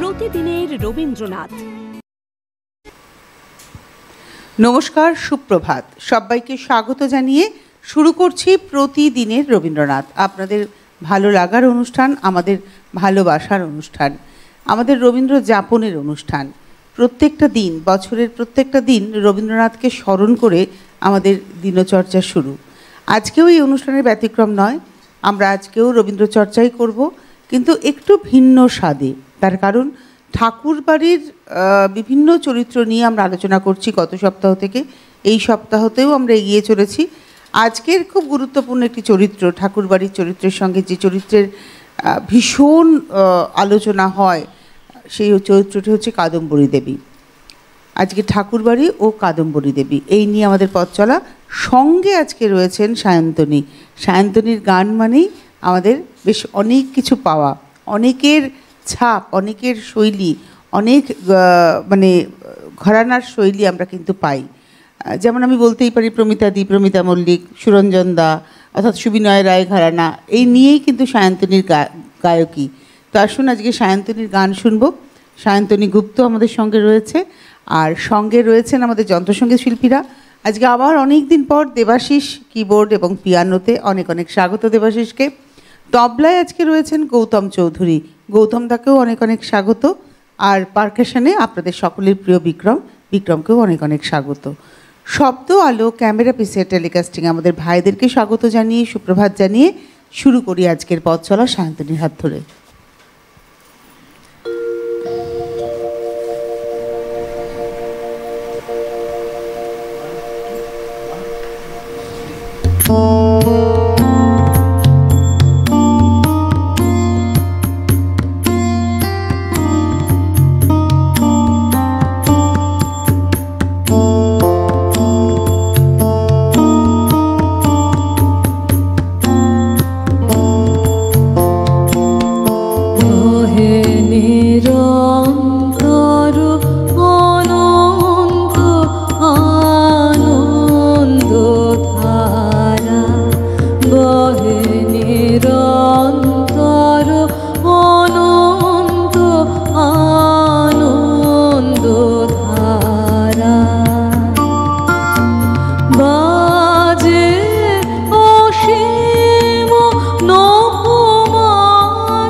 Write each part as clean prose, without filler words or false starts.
প্রতিদিনের রবীন্দ্রনাথ। নমস্কার, সুপ্রভাত। সবাইকে স্বাগত জানিয়ে শুরু করছি প্রতিদিনের রবীন্দ্রনাথ, আপনাদের ভালো লাগার অনুষ্ঠান, আমাদের ভালোবাসার অনুষ্ঠান, আমাদের রবীন্দ্র যাপনের অনুষ্ঠান। প্রত্যেকটা দিন, বছরের প্রত্যেকটা দিন রবীন্দ্রনাথকে স্মরণ করে আমাদের দিনচর্চা শুরু। আজকেও এই অনুষ্ঠানের ব্যতিক্রম নয়। আমরা আজকেও রবীন্দ্রচর্চাই করব, কিন্তু একটু ভিন্ন স্বাদে। তার কারণ ঠাকুরবাড়ির বিভিন্ন চরিত্র নিয়ে আমরা আলোচনা করছি গত সপ্তাহ থেকে। এই সপ্তাহতেও আমরা এগিয়ে চলেছি। আজকের খুব গুরুত্বপূর্ণ একটি চরিত্র, ঠাকুরবাড়ির চরিত্রের সঙ্গে যে চরিত্রের ভীষণ আলোচনা হয়, সেই চরিত্রটি হচ্ছে কাদম্বরী দেবী। আজকে ঠাকুরবাড়ি ও কাদম্বরী দেবী এই নিয়ে আমাদের পথ চলা। সঙ্গে আজকে রয়েছেন সায়ন্তনী। সায়ন্তনীর গান মানেই আমাদের বেশ অনেক কিছু পাওয়া, অনেকের ছাপ, অনেকের শৈলী, অনেক মানে ঘরানার শৈলী আমরা কিন্তু পাই। যেমন আমি বলতেই পারি প্রমিতা দি, প্রমিতা মল্লিক, সুরঞ্জন দা, অর্থাৎ সুবিনয় রায় ঘরানা, এই নিয়েই কিন্তু সায়ন্তনীর গায়কী। তো আসুন আজকে সায়ন্তনীর গান শুনব। সায়ন্তনী গুপ্ত আমাদের সঙ্গে রয়েছে, আর সঙ্গে রয়েছেন আমাদের যন্ত্রসঙ্গীত শিল্পীরা। আজকে আবার অনেক দিন পর দেবাশিস কিবোর্ড এবং পিয়ানোতে, অনেক অনেক স্বাগত দেবাশিসকে। তবলায় আজকে রয়েছেন গৌতম চৌধুরী, গৌতম দাকেও অনেক অনেক স্বাগত। আর পারকাশনে আপনাদের সকলের প্রিয় বিক্রম, বিক্রমকেও অনেক অনেক স্বাগত। শব্দ, আলো, ক্যামেরা, পিসে, টেলিকাস্টিং আমাদের ভাইদেরকে স্বাগত জানিয়ে, সুপ্রভাত জানিয়ে শুরু করি আজকের পথ চলা সায়ন্তনীর হাত ধরে।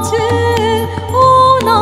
মাঝে ও না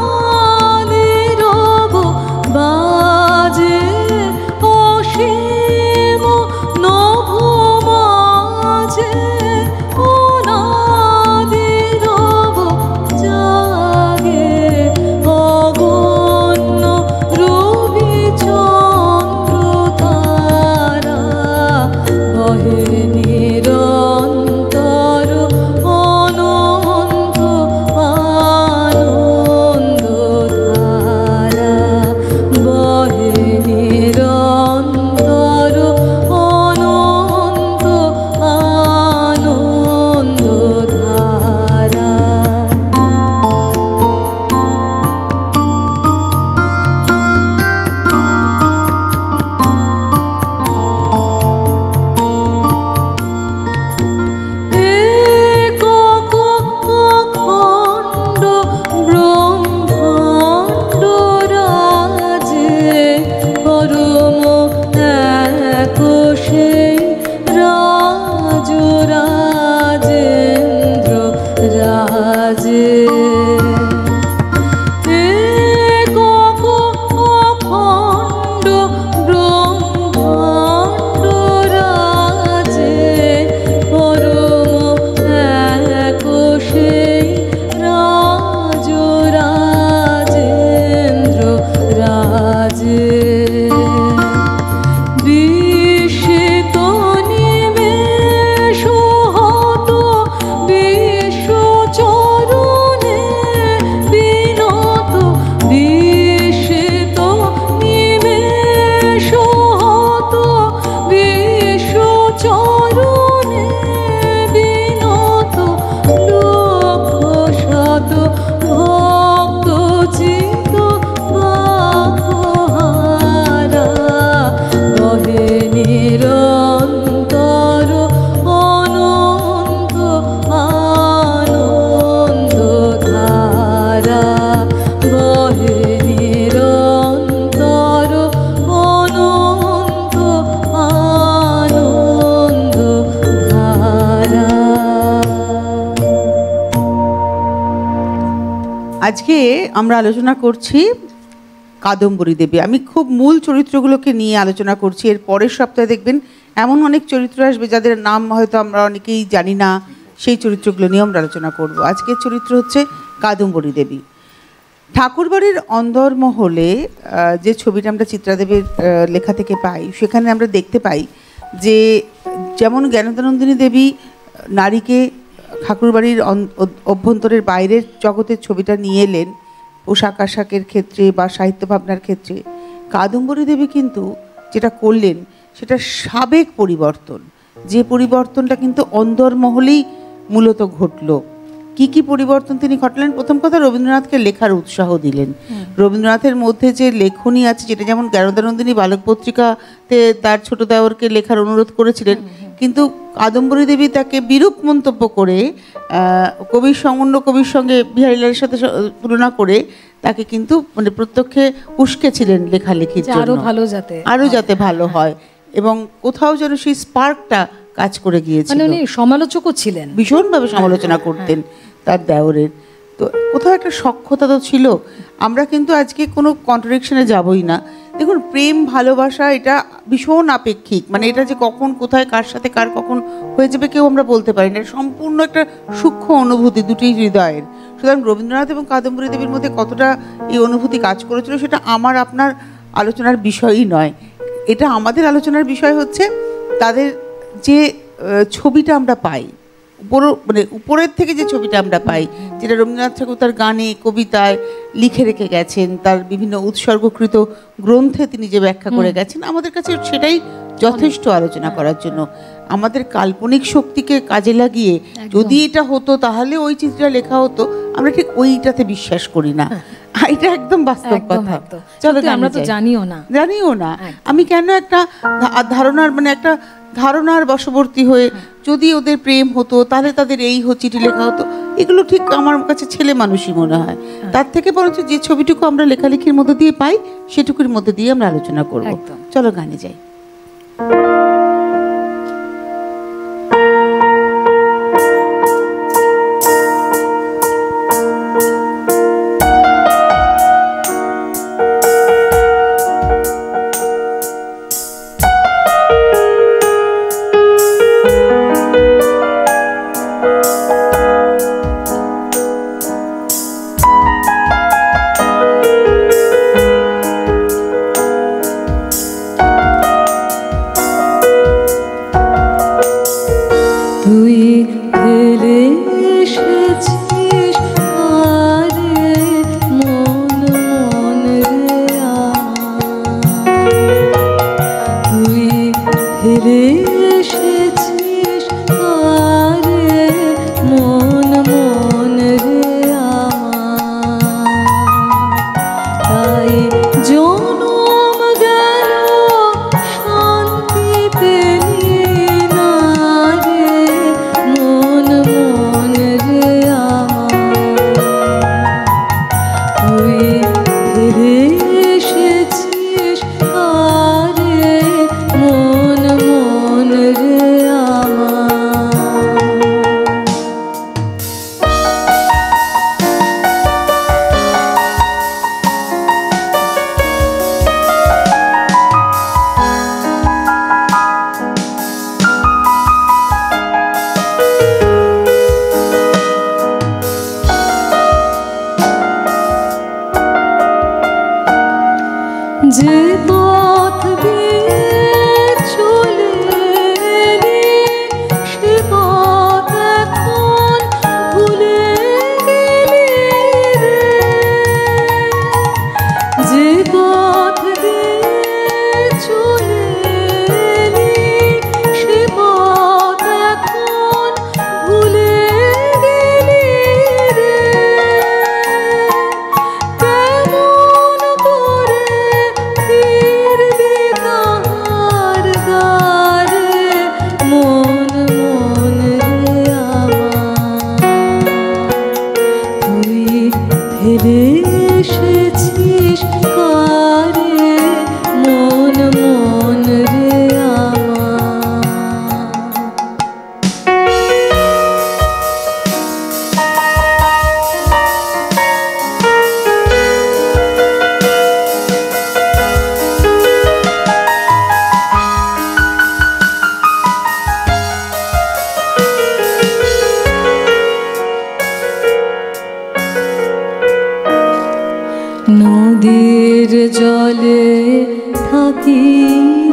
আজকে আমরা আলোচনা করছি কাদম্বরী দেবী। আমি খুব মূল চরিত্রগুলোকে নিয়ে আলোচনা করছি। এর পরের সপ্তাহে দেখবেন এমন অনেক চরিত্র আসবে যাদের নাম হয়তো আমরা অনেকেই জানি না, সেই চরিত্রগুলো নিয়ে আমরা আলোচনা করব। আজকের চরিত্র হচ্ছে কাদম্বরী দেবী। ঠাকুরবাড়ির অন্দরমহলে যে ছবিটা আমরা চিত্রাদেবীর লেখা থেকে পাই, সেখানে আমরা দেখতে পাই যে যেমন জ্ঞানদানন্দিনী দেবী নারীকে ঠাকুরবাড়ির অভ্যন্তরের বাইরের জগতের ছবিটা নিয়ে এলেন পোশাক আশাকের ক্ষেত্রে বা সাহিত্য ভাবনার ক্ষেত্রে, কাদম্বরী দেবী কিন্তু যেটা করলেন সেটা সাবেক পরিবর্তন। যে পরিবর্তনটা কিন্তু অন্দরমহলেই মূলত ঘটল। কি কি পরিবর্তন তিনি ঘটালেন? প্রথম কথা, রবীন্দ্রনাথকে লেখার উৎসাহ দিলেন। রবীন্দ্রনাথের মধ্যে যে লেখনী আছে, যেটা যেমন জ্ঞানদানন্দিনী বালক পত্রিকাতে তার ছোট দেওরকে লেখার অনুরোধ করেছিলেন, কিন্তু কাদম্বরী দেবী তাকে বিরূপ মন্তব্য করে কবির সঙ্গে বিহারীলালের সাথে তুলনা করে তাকে কিন্তু মানে প্রত্যক্ষে উস্কেছিলেন লেখালেখির জন্য, আরো যাতে ভালো হয়। এবং কোথাও যেন সেই স্পার্কটা কাজ করে গিয়েছিল। মানে সমালোচকও ছিলেন, ভীষণভাবে সমালোচনা করতেন তার দেওরের। তো কোথাও একটা সখ্যতা তো ছিল। আমরা কিন্তু আজকে কোনো কন্ট্রাডিকশনে যাবই না। দেখুন, প্রেম ভালোবাসা এটা ভীষণ আপেক্ষিক, মানে এটা যে কখন কোথায় কার সাথে কার কখন হয়ে যাবে কেউ আমরা বলতে পারি না। সম্পূর্ণ একটা সূক্ষ্ম অনুভূতি দুটি হৃদয়ের। সুতরাং রবীন্দ্রনাথ এবং কাদম্বরী দেবীর মধ্যে কতটা এই অনুভূতি কাজ করেছিল সেটা আমার আপনার আলোচনার বিষয়ই নয়। এটা আমাদের আলোচনার বিষয় হচ্ছে তাদের যে ছবিটা আমরা পাই, মানে উপরের থেকে যে ছবিটা আমরা পাই, যেটা রবীন্দ্রনাথ ঠাকুর তার গানে কবিতায় লিখে রেখে গেছেন, তার বিভিন্ন উৎসর্গকৃত গ্রন্থে তিনি যে ব্যাখ্যা করে গেছেন, আমাদের কাছে সেটাই যথেষ্ট আলোচনা করার জন্য। আমাদের কাল্পনিক শক্তিকে কাজে লাগিয়ে যদি এটা হতো তাহলে ওই চিত্রটা লেখা হতো, আমরা ঠিক ওইটাতে বিশ্বাস করি না। এটা একদম বাস্তব কথা। চলো, আমরা তো জানিও না আমি কেন একটা ধারণার বশবর্তী হয়ে যদি ওদের প্রেম হতো তাহলে তাদের এই চিঠি লেখা হতো, এগুলো ঠিক আমার কাছে ছেলে মানুষই মনে হয়। তার থেকে বরঞ্চ যে ছবিটুকু আমরা লেখালেখির মধ্যে দিয়ে পাই সেটুকুর মধ্যে দিয়ে আমরা আলোচনা করব। চলো গানে যাই। কেমন করে জলে থাকি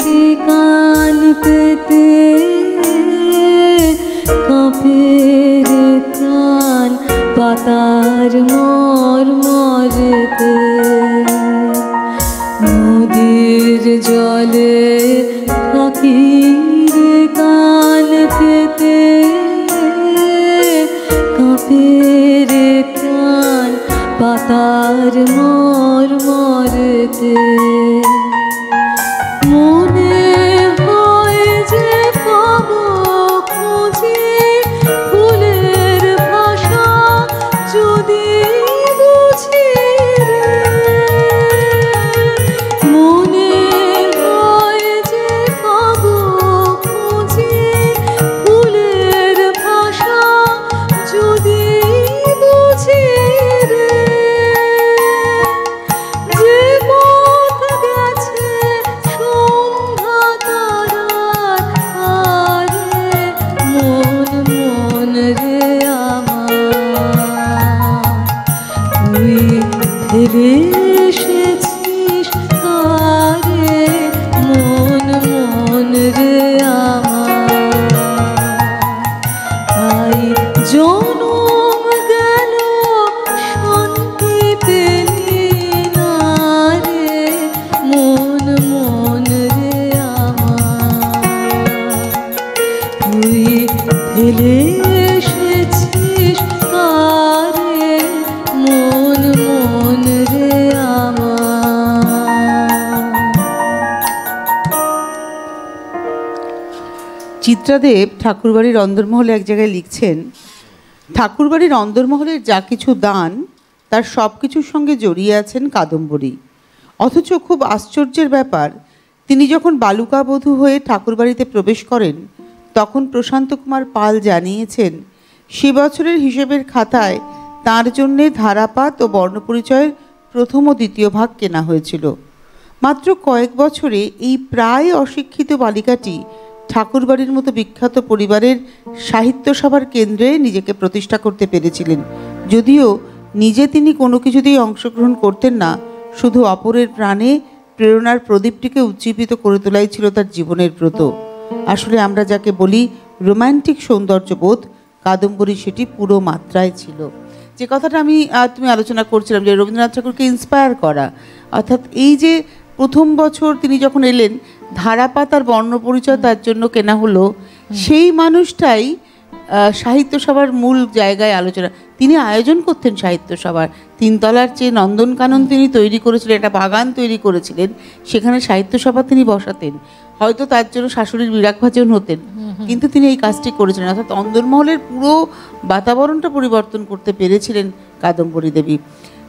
রে কান পেতে, কাঁপে রে প্রাণ পাতার মর মরেতে। নদীর জলে থাকি রে কান পেতে, কাঁপে রে প্রাণ পাতার মর মরেতে। মনে হয় যে পাবো খুঁজে ফুলের ভাষা, যদি বুঝি রে। মনে হয় যে পাবো খুঁজে ফুলের ভাষা, যদি বুঝি রে। যে পথ গেছে সন্ধ্যা তারার আরে, মন মন রে আমার, তুই ফিরে এসেছিস কারে, মন মন রে আমার। তাই জনম গেল শান্তি পেলি না রে, মন মন রে আমার। তুই ফেলে এসেছিস কারে, মন মন রে আমার। চিত্রাদেব ঠাকুরবাড়ির অন্দরমহলে এক জায়গায় লিখছেন, ঠাকুরবাড়ির অন্দরমহলের যা কিছু দান তার সব কিছুর সঙ্গে জড়িয়ে আছেন কাদম্বরী। অথচ খুব আশ্চর্যের ব্যাপার, তিনি যখন বালুকাবধূ হয়ে ঠাকুরবাড়িতে প্রবেশ করেন তখন প্রশান্ত কুমার পাল জানিয়েছেন সে বছরের হিসেবের খাতায় তার জন্যে ধারাপাত ও বর্ণপরিচয়ের প্রথম ও দ্বিতীয় ভাগ কেনা হয়েছিল। মাত্র কয়েক বছরে এই প্রায় অশিক্ষিত বালিকাটি ঠাকুরবাড়ির মতো বিখ্যাত পরিবারের সাহিত্য সভার কেন্দ্রে নিজেকে প্রতিষ্ঠা করতে পেরেছিলেন। যদিও নিজে তিনি কোনো কিছুতেই অংশগ্রহণ করতেন না, শুধু অপরের প্রাণে প্রেরণার প্রদীপটিকে উজ্জীবিত করে তোলাই ছিল তার জীবনের ব্রত। আসলে আমরা যাকে বলি রোম্যান্টিক সৌন্দর্যবোধ, কাদম্বরী সেটি পুরো মাত্রায় ছিল। যে কথাটা আমি তুমি আলোচনা করছিলাম যে রবীন্দ্রনাথ ঠাকুরকে ইন্সপায়ার করা, অর্থাৎ এই যে প্রথম বছর তিনি যখন এলেন ধারাপাত আর বর্ণপরিচয় তার জন্য কেনা হলো, সেই মানুষটাই সাহিত্য সভার মূল জায়গায় আলোচনা। তিনি আয়োজন করতেন সাহিত্য সভার, তিনতলার যে নন্দনকানন তিনি তৈরি করেছিলেন, একটা বাগান তৈরি করেছিলেন, সেখানে সাহিত্য সভা তিনি বসাতেন। হয়তো তার জন্য শাশুড়ির বিরাগভাজন হতেন, কিন্তু তিনি এই কাজটি করেছিলেন, অর্থাৎ অন্দরমহলের পুরো বাতাবরণটা পরিবর্তন করতে পেরেছিলেন কাদম্বরী দেবী।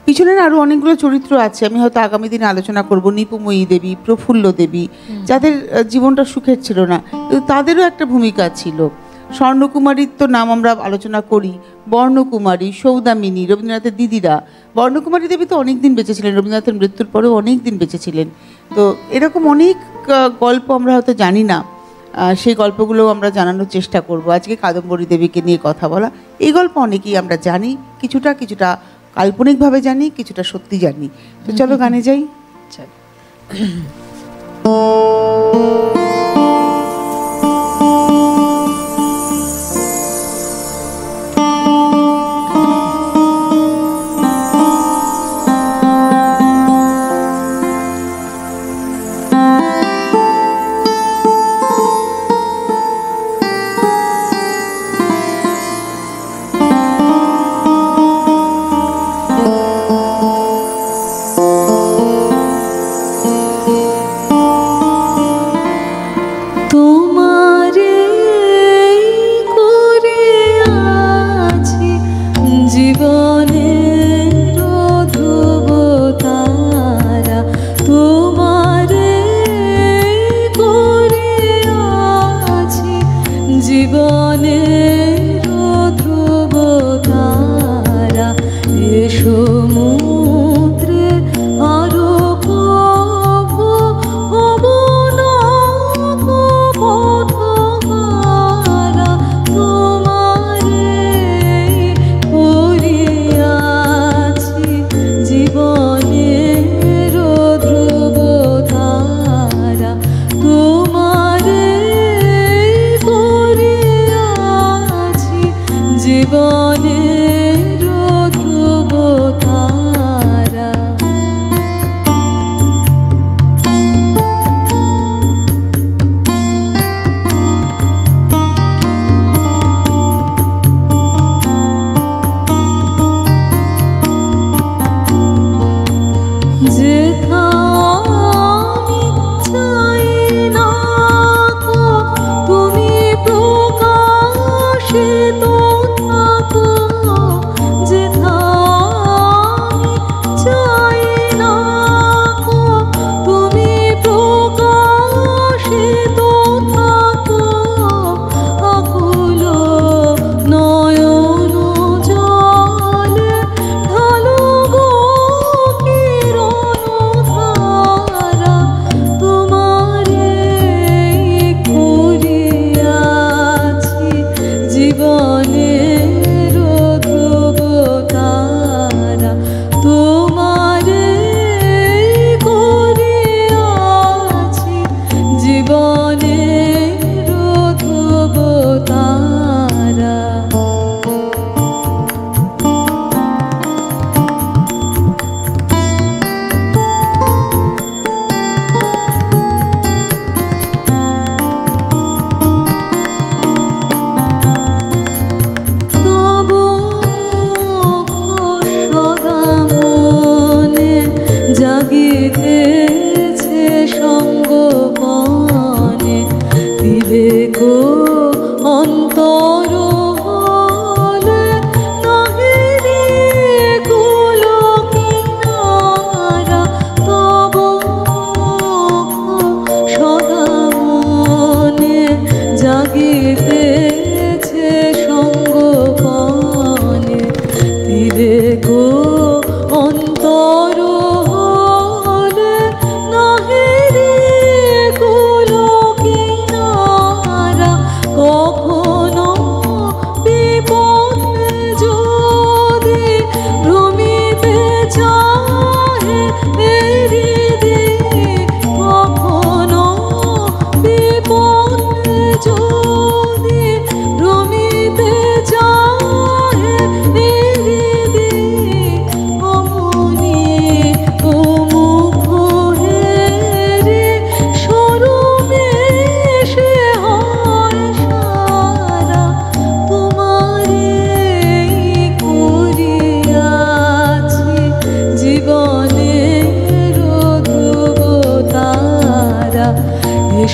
পিছনের আরও অনেকগুলো চরিত্র আছে, আমি হয়তো আগামী দিনে আলোচনা করব। নিপুময়ী দেবী, প্রফুল্ল দেবী, যাদের জীবনটা সুখের ছিল না, কিন্তু তাদেরও একটা ভূমিকা ছিল। স্বর্ণকুমারীর তো নাম আমরা আলোচনা করি, বর্ণকুমারী, সৌদামিনী, রবীন্দ্রনাথের দিদিরা। বর্ণকুমারী দেবী তো অনেক দিন বেঁচেছিলেন, রবীন্দ্রনাথের মৃত্যুর পরেও অনেক দিন বেঁচেছিলেন। তো এরকম অনেক গল্প আমরা হয়তো জানি না, সেই গল্পগুলো আমরা জানানোর চেষ্টা করব। আজকে কাদম্বরী দেবীকে নিয়ে কথা বলা, এই গল্প অনেকেই আমরা জানি, কিছুটা কিছুটা কাল্পনিকভাবে জানি, কিছুটা সত্যি জানি। তো চলো গানে যাই।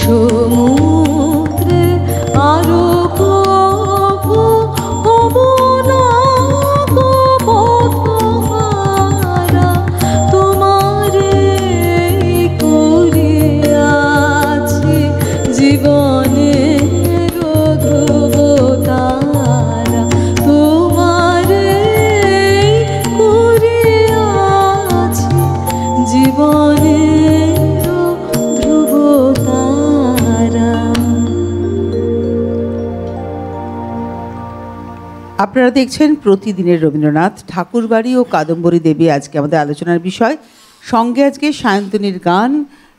সমুদ্রে আরো প্রভু হব না গো পথহারা, তোমারে করিয়াছি জীবনের ধ্রুব তারা, তোমারে করিয়াছি জীবনের ধ্রুব তারা। আপনারা দেখছেন প্রতিদিনের রবীন্দ্রনাথ। ঠাকুরবাড়ি ও কাদম্বরী দেবী আজকে আমাদের আলোচনার বিষয়। সঙ্গে আজকে সায়ন্তনীর গান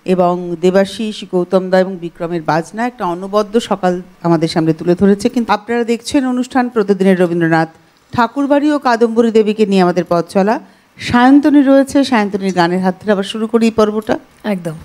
এবং দেবাশিস, গৌতম দা এবং বিক্রমের বাজনা একটা অনবদ্য সকাল আমাদের সামনে তুলে ধরেছে। কিন্তু আপনারা দেখছেন অনুষ্ঠান প্রতিদিনের রবীন্দ্রনাথ। ঠাকুরবাড়ি ও কাদম্বরী দেবীকে নিয়ে আমাদের পথ চলা। সায়ন্তনী রয়েছে, সায়ন্তনীর গানের হাত ধরে আবার শুরু করি এই পর্বটা। একদম।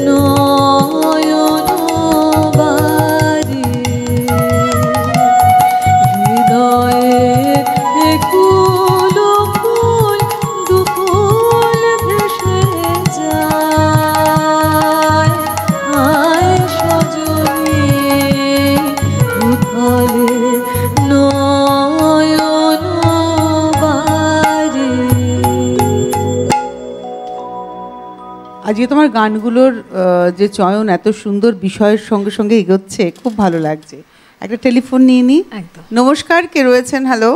নয়ন বারে হৃদয়ে কুল কুল দুকুল ভেসে যায় আয় সজনী উথলে নয়ন বারে। আজকে তোমার গানগুলোর যে চয়ন এত সুন্দর বিষয়ের সঙ্গে সঙ্গে এগোচ্ছে, খুব ভালো লাগছে। একটা টেলিফোন নিয়ে নি। একদম। নমস্কার, কে রয়েছেন? হ্যালো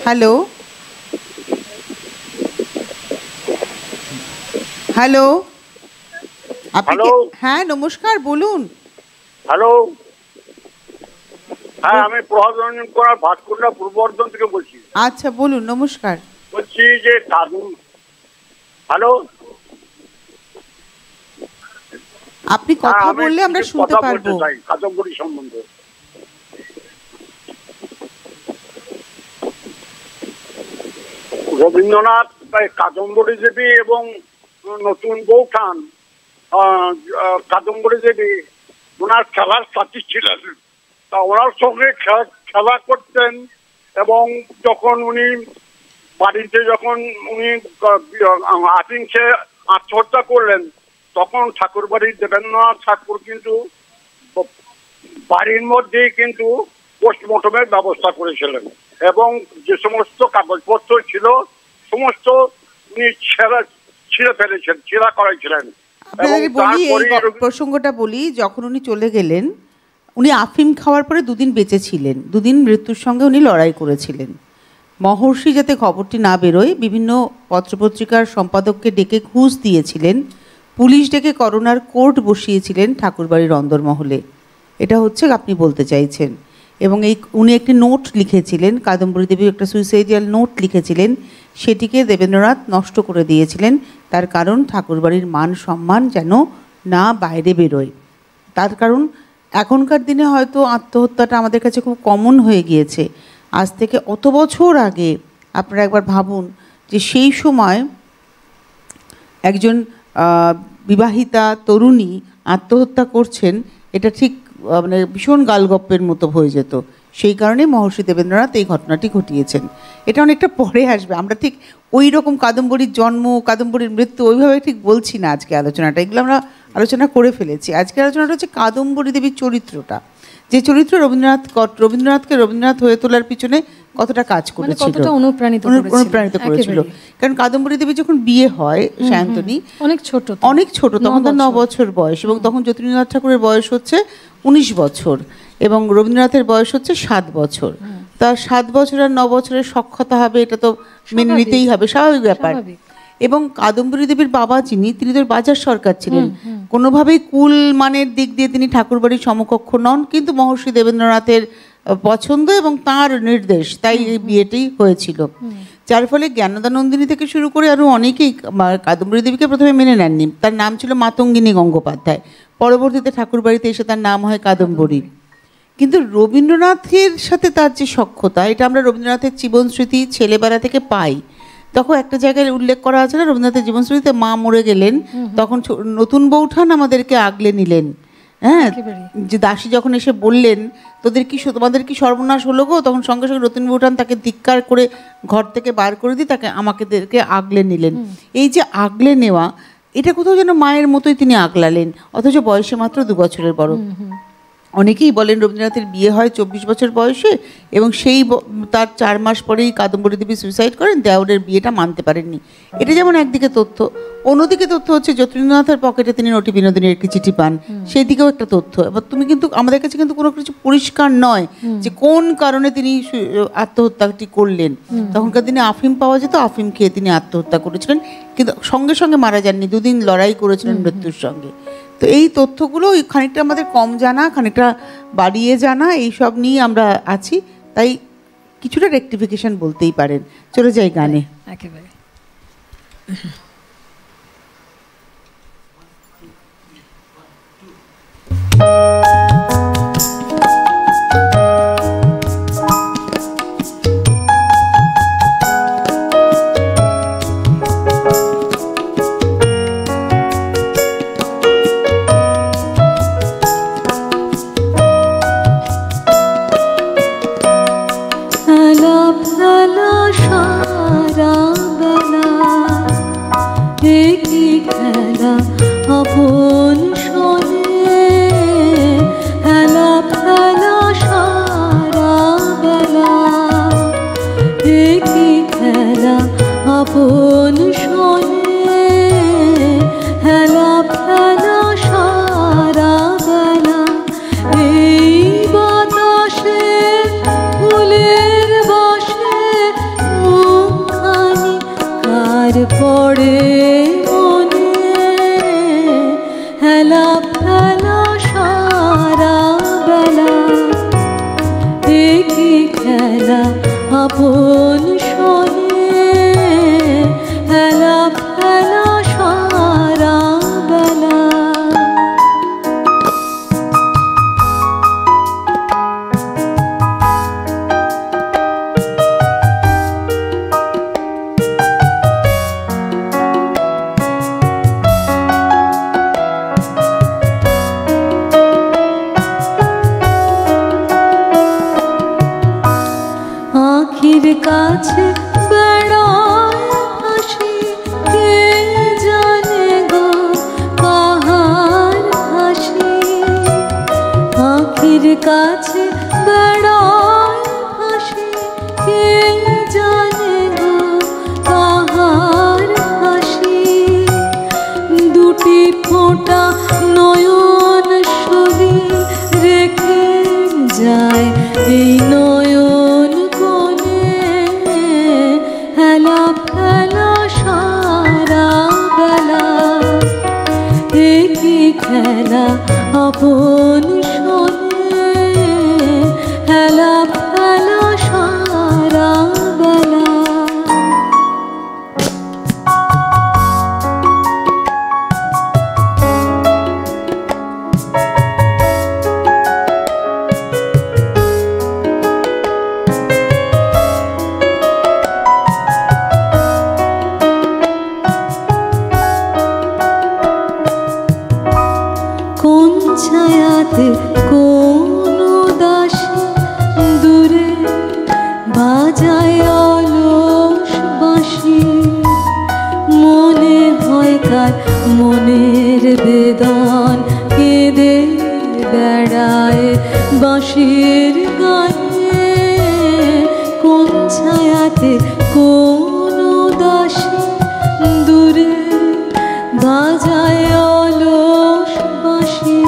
হ্যালো হ্যালো, আপনি হ্যালো। হ্যাঁ নমস্কার, বলুন। হ্যালো, হ্যাঁ আমি প্রভাত রঞ্জন করার ভাটকুন্ডা পূর্ব বর্ধমান থেকে বলছি। আচ্ছা বলুন, নমস্কার। বলছি যে হ্যালো, আপনি কথা আমি বললে আমরা কিছু শুনতে কথা পারবো। বলতে চাই কাদম্বরী সম্বন্ধে। রবীন্দ্রনাথ কাদম্বরী দেবী এবং নতুন বৌঠান কাদম্বরী দেবী ওনার খেলার সাথী ছিলেন। তা ওনার সঙ্গে খেলা করতেন এবং যখন উনি বাড়িতে যখন উনি আতিংসে আত্মহত্যা করলেন তখন ঠাকুরবাড়ির দেবেন্দ্রনাথ ঠাকুর কিন্তু বাড়ির মধ্যেই কিন্তু পোস্টমর্টমের ব্যবস্থা করেছিলেন এবং যে সমস্ত কাগজপত্র ছিল সমস্ত উনি ছিঁড়ে ফেলেছেন, ছিঁড়া করাইছিলেন। আপনাদের বলি, এই প্রসঙ্গটা বলি, যখন উনি চলে গেলেন উনি আফিম খাওয়ার পরে দুদিন বেঁচে ছিলেন, দুদিন মৃত্যুর সঙ্গে উনি লড়াই করেছিলেন। মহর্ষি যাতে খবরটি না বেরোয় বিভিন্ন পত্রপত্রিকার সম্পাদককে ডেকে ঘুষ দিয়েছিলেন, পুলিশ ডেকে করোনার কোর্ট বসিয়েছিলেন ঠাকুরবাড়ির অন্দরমহলে। এটা হচ্ছে আপনি বলতে চাইছেন। এবং উনি একটি নোট লিখেছিলেন, কাদম্বরী দেবী একটা সুইসাইডিয়াল নোট লিখেছিলেন, সেটিকে দেবেন্দ্রনাথ নষ্ট করে দিয়েছিলেন। তার কারণ ঠাকুরবাড়ির মান সম্মান যেন না বাইরে বেরোয়। তার কারণ এখনকার দিনে হয়তো আত্মহত্যাটা আমাদের কাছে খুব কমন হয়ে গিয়েছে। আজ থেকে অত বছর আগে আপনারা একবার ভাবুন যে সেই সময় একজন বিবাহিতা তরুণী আত্মহত্যা করছেন, এটা ঠিক মানে ভীষণ গালগপ্পের মতো হয়ে যেত। সেই কারণে মহর্ষি দেবেন্দ্রনাথ এই ঘটনাটি ঘটিয়েছেন। এটা অনেকটা পরে আসবে, আমরা ঠিক ওই রকম কাদম্বরীর জন্ম, কাদম্বরীর মৃত্যু ওইভাবে ঠিক বলছি না আজকে আলোচনাটা, এগুলো আমরা আলোচনা করে ফেলেছি। আজকের আলোচনাটা হচ্ছে কাদম্বরী দেবীর চরিত্রটা, যে চরিত্র রবীন্দ্রনাথকে রবীন্দ্রনাথ হয়ে তোলার পিছনে কতটা কাজ করেছিল, কতটা অনুপ্রাণিত করেছিল। কারণ কাদম্বরী দেবী যখন বিয়ে হয় সায়ন্তনী অনেক ছোট, তখন তার 9 বছর বয়স, এবং তখন যতীন্দ্রনাথ ঠাকুরের বয়স হচ্ছে 19 বছর এবং রবীন্দ্রনাথের বয়স হচ্ছে 7 বছর। তা 7 বছর আর 9 বছরের সখ্যতা হবে, এটা তো মেনে নিতেই হবে, স্বাভাবিক ব্যাপার। এবং কাদম্বরী দেবীর বাবা তিনি তো বাজার সরকার ছিলেন, কোনোভাবেই কুল মানের দিক দিয়ে তিনি ঠাকুরবাড়ির সমকক্ষ নন, কিন্তু মহর্ষি দেবেন্দ্রনাথের পছন্দ এবং তার নির্দেশ, তাই এই বিয়েটি হয়েছিল। যার ফলে জ্ঞানদানন্দিনী থেকে শুরু করে আরও অনেকেই কাদম্বরী দেবীকে প্রথমে মেনে নেননি। তার নাম ছিল মাতঙ্গিনী গঙ্গোপাধ্যায়, পরবর্তীতে ঠাকুরবাড়িতে এসে তার নাম হয় কাদম্বরী। কিন্তু রবীন্দ্রনাথের সাথে তার যে সখ্যতা, এটা আমরা রবীন্দ্রনাথের জীবন স্মৃতি ছেলেবেলা থেকে পাই। তখন একটা জায়গায় উল্লেখ করা আছে না, রবীন্দ্রনাথের জীবন স্মৃতিতে মা মরে গেলেন তখন নতুন বৌঠান আমাদেরকে আগলে নিলেন। হ্যাঁ, যে দাসী যখন এসে বললেন তোমাদের কি সর্বনাশ হলো গো, তখন সঙ্গে সঙ্গে নতুন বৌঠান তাকে ধিক্কার করে ঘর থেকে বার করে দিয়ে আমাদেরকে আগলে নিলেন। এই যে আগলে নেওয়া, এটা কোথাও যেন মায়ের মতোই তিনি আগলালেন, অথচ বয়সে মাত্র 2 বছরের বড়। অনেকেই বলেন রবীন্দ্রনাথের বিয়ে হয় 24 বছর বয়সে এবং তার 4 মাস পরেই কাদম্বরী দেবী সুইসাইড করেন, দেওরের বিয়েটা মানতে পারেননি। এটা যেমন একদিকে তথ্য, অন্যদিকে তথ্য হচ্ছে যতীন্দ্রনাথের পকেটে তিনি নটি বিনোদিনীর একটি চিঠি পান, সেই দিকেও একটা তথ্য। এবার তুমি কিন্তু আমাদের কাছে কিন্তু কোনো কিছু পরিষ্কার নয় যে কোন কারণে তিনি আত্মহত্যাটি করলেন। তখনকার দিনে আফিম পাওয়া যেত, আফিম খেয়ে তিনি আত্মহত্যা করেছিলেন, কিন্তু সঙ্গে সঙ্গে মারা যাননি, 2 দিন লড়াই করেছিলেন মৃত্যুর সঙ্গে। তো এই তথ্যগুলো খানিকটা আমাদের কম জানা, খানিকটা বাড়িয়ে জানা, এই সব নিয়ে আমরা আছি, তাই কিছুটা রেকটিফিকেশন বলতেই পারেন। চলে যাই গানে। একেবারে কাছে বেড়ায় হাসি, কে জানে গো কাহার হাসি। আখির কাছে বেড়ায় হাসি, কে জানে গো কাহার হাসি। দুটি ফোঁটা নয়ন সলিল রেখে যায় এই নয়ন কোণে, হেলা ফেলা সারা বেলা। একই খেলা আপন শোনে, হেলা ফেলা সারা বেলা। কোন ছায়াতে কোন দাসী দূরে বাজায় অলস বাঁশি। মনে হয় কার মনের বেদন কেঁদে বেড়ায় বাঁশির গানে। কোন ছায়াতে কোন দাসী দূরে বাজায় অলস বাঁশি।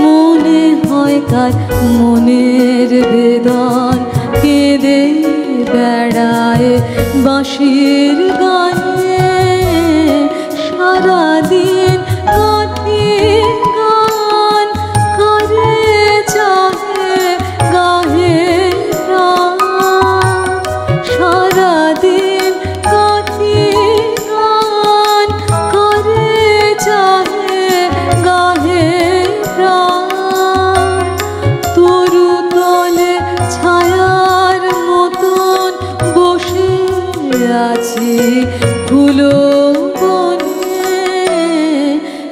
মনে হয় কার মনের বেদন কেঁদে বেড়ায় বাঁশির গানে। সারাদিন কাঁথি গান করে চাহে গাহে প্রাণ। সারাদিন কাঁথি গান করে চাহে গাহে প্রাণ। তরু তলে ছায়ার মতন বসে আছি ফুলো বনে,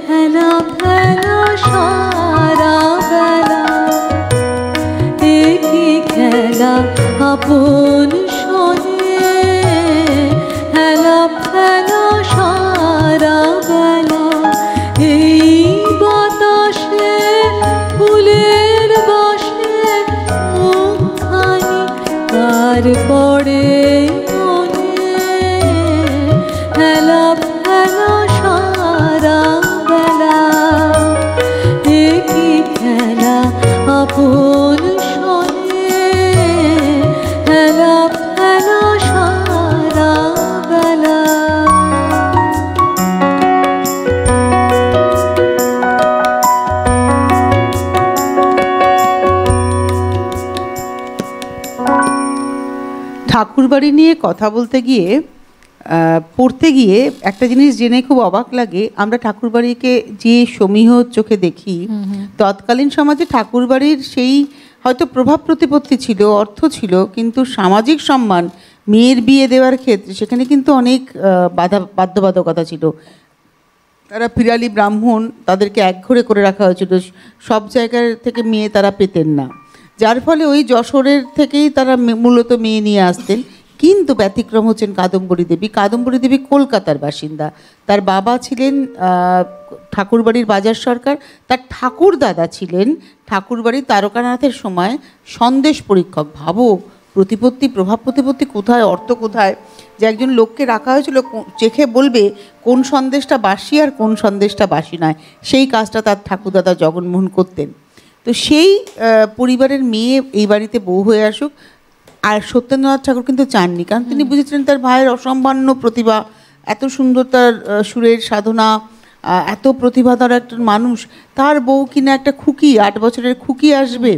হেলা ফেলা সারা বেলা। একই খেলা আপন শোনে, হেলা ফেলা সারা বেলা। এই বাতাসে ফুলের বাসে মুখখানি কার পড়ে মনে, হেলা ফেলা সারা বেলা। একই খেলা আপন শোনে, হেলা ফেলা সারা বেলা। ঠাকুরবাড়ি নিয়ে কথা বলতে গিয়ে পড়তে গিয়ে একটা জিনিস জেনে খুব অবাক লাগে। আমরা ঠাকুরবাড়িকে যে সমীহ চোখে দেখি, তৎকালীন সমাজে ঠাকুরবাড়ির সেই হয়তো প্রভাব প্রতিপত্তি ছিল, অর্থ ছিল, কিন্তু সামাজিক সম্মান, মেয়ের বিয়ে দেওয়ার ক্ষেত্রে সেখানে কিন্তু অনেক বাধ্যবাধকতা ছিল। তারা পিরালি ব্রাহ্মণ, তাদেরকে একঘরে করে রাখা হয়েছিল, সব জায়গার থেকে মেয়ে তারা পেতেন না, যার ফলে ওই যশোরের থেকেই তারা মূলত মেয়ে নিয়ে আসতেন। কিন্তু ব্যতিক্রম হচ্ছেন কাদম্বরী দেবী। কাদম্বরী দেবী কলকাতার বাসিন্দা, তার বাবা ছিলেন ঠাকুরবাড়ির বাজার সরকার, তার ঠাকুর দাদা ছিলেন ঠাকুরবাড়ির তারকানাথের সময় সন্দেশ পরীক্ষক। ভাবো প্রতিপত্তি, প্রভাব প্রতিপত্তি কোথায়, অর্থ কোথায়, যে একজন লোককে রাখা হয়েছিল চেখে বলবে কোন সন্দেশটা বাসি আর কোন সন্দেশটা বাসি নয়। সেই কাজটা তার ঠাকুরদাদা জগনমোহন করতেন। তো সেই পরিবারের মেয়ে এই বাড়িতে বউ হয়ে আসুক। আর সত্যেন্দ্রনাথ ঠাকুর কিন্তু চাননি, কারণ তিনি বুঝেছিলেন তার ভাইয়ের অসম্ভাব্য প্রতিভা, এত সুন্দর তার সুরের সাধনা, এত প্রতিভাধর একটা মানুষ, তার বউ কিনা একটা খুকি, 8 বছরের খুকি আসবে,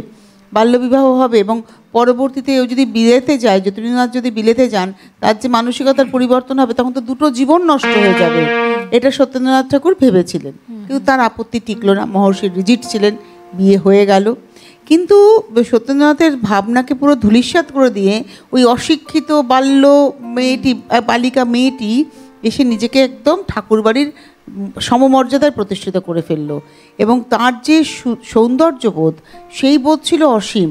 বাল্যবিবাহ হবে, এবং পরবর্তীতে ও যদি বিলেতে যায়, জ্যোতির্নাথ যদি বিলেতে যান, তার যে মানসিকতার পরিবর্তন হবে, তখন তো দুটো জীবন নষ্ট হয়ে যাবে, এটা সত্যেন্দ্রনাথ ঠাকুর ভেবেছিলেন। কিন্তু তার আপত্তি টিকল না, মহর্ষি রিজিট ছিলেন, বিয়ে হয়ে গেল। কিন্তু সত্যেন্দ্রনাথের ভাবনাকে পুরো ধূলিসাৎ করে দিয়ে ওই অশিক্ষিত বালিকা মেয়েটি এসে নিজেকে একদম ঠাকুরবাড়ির সমমর্যাদায় প্রতিষ্ঠিত করে ফেলল। এবং তার যে সৌন্দর্যবোধ, সেই বোধ ছিল অসীম।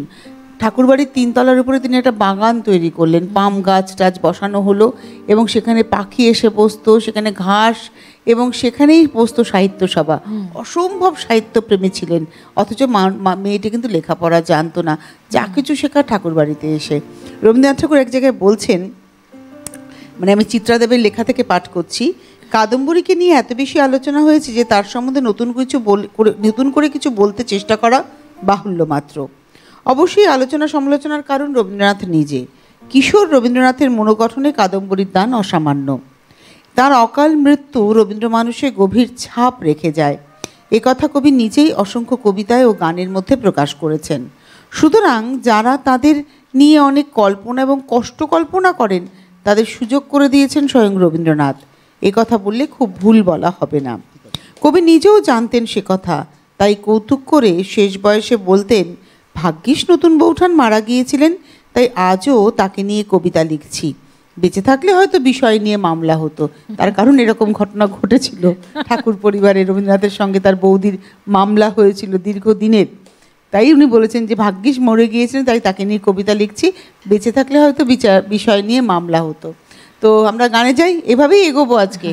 ঠাকুরবাড়ির 3 তলার উপরে তিনি একটা বাগান তৈরি করলেন, পাম গাছ টাছ বসানো হলো এবং সেখানে পাখি এসে বসতো, সেখানে ঘাস, এবং সেখানেই বসতো সাহিত্য সভা। অসম্ভব সাহিত্যপ্রেমী ছিলেন, অথচ মেয়েটি কিন্তু লেখাপড়া জানতো না, যা কিছু শেখা ঠাকুরবাড়িতে এসে। রবীন্দ্রনাথ ঠাকুর এক জায়গায় বলছেন, মানে আমি চিত্রাদেবের লেখা থেকে পাঠ করছি, কাদম্বরীকে নিয়ে এত বেশি আলোচনা হয়েছে যে তার সম্বন্ধে নতুন করে কিছু বলতে চেষ্টা করা বাহুল্য মাত্র। অবশ্যই আলোচনা সমালোচনার কারণ রবীন্দ্রনাথ নিজে। কিশোর রবীন্দ্রনাথের মনোগঠনে কাদম্বরীর দান অসামান্য। তার অকাল মৃত্যু রবীন্দ্র মানুষে গভীর ছাপ রেখে যায়, এ কথা কবি নিজেই অসংখ্য কবিতায় ও গানের মধ্যে প্রকাশ করেছেন। সুতরাং যারা তাদের নিয়ে অনেক কল্পনা এবং কষ্ট কল্পনা করেন, তাদের সুযোগ করে দিয়েছেন স্বয়ং রবীন্দ্রনাথ, এ কথা বললে খুব ভুল বলা হবে না। কবি নিজেও জানতেন সে কথা, তাই কৌতুক করে শেষ বয়সে বলতেন, ভাগ্যিস নতুন বৌঠান মারা গিয়েছিলেন, তাই আজও তাকে নিয়ে কবিতা লিখছি। বেঁচে থাকলে হয়তো বিষয় নিয়ে মামলা হতো। তার কারণ এরকম ঘটনা ঘটেছিল ঠাকুর পরিবারে, রবীন্দ্রনাথের সঙ্গে তার বৌদির মামলা হয়েছিল দীর্ঘদিনের। তাই উনি বলেছেন যে ভাগ্যিস মরে গিয়েছিলেন, তাই তাকে নিয়ে কবিতা লিখছি, বেঁচে থাকলে হয়তো বিষয় নিয়ে মামলা হতো। তো আমরা গানে যাই, এভাবেই এগোবো আজকে।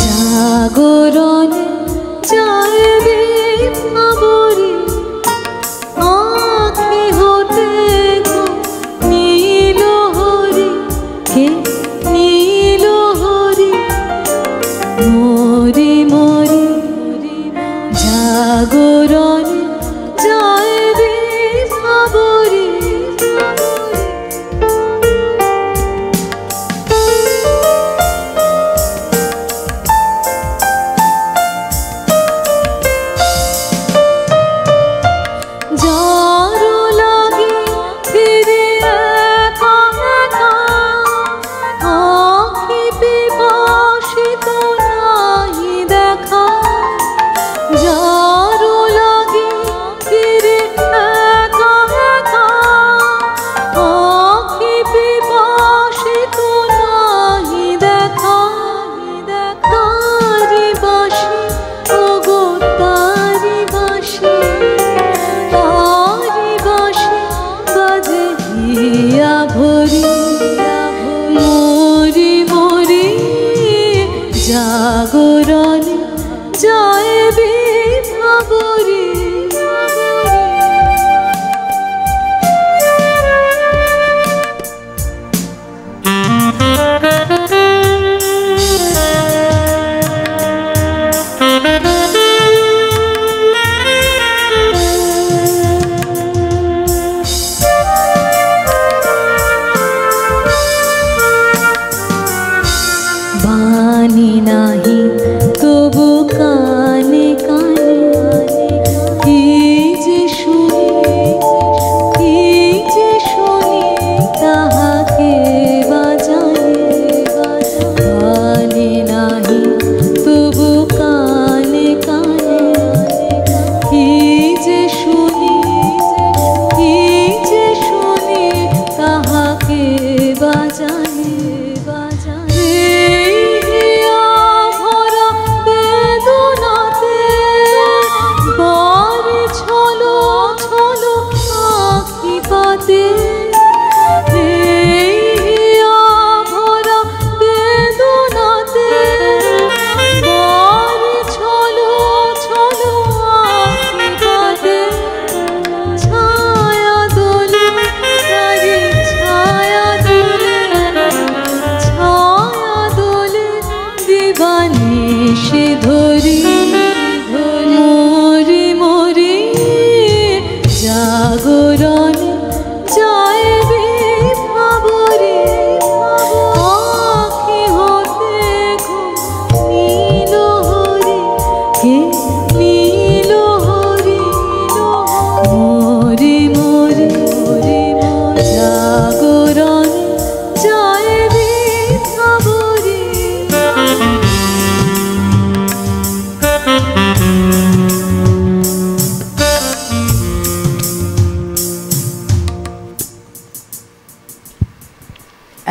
জাগরণে যাইবে ভাবরি আঁখি হতে গো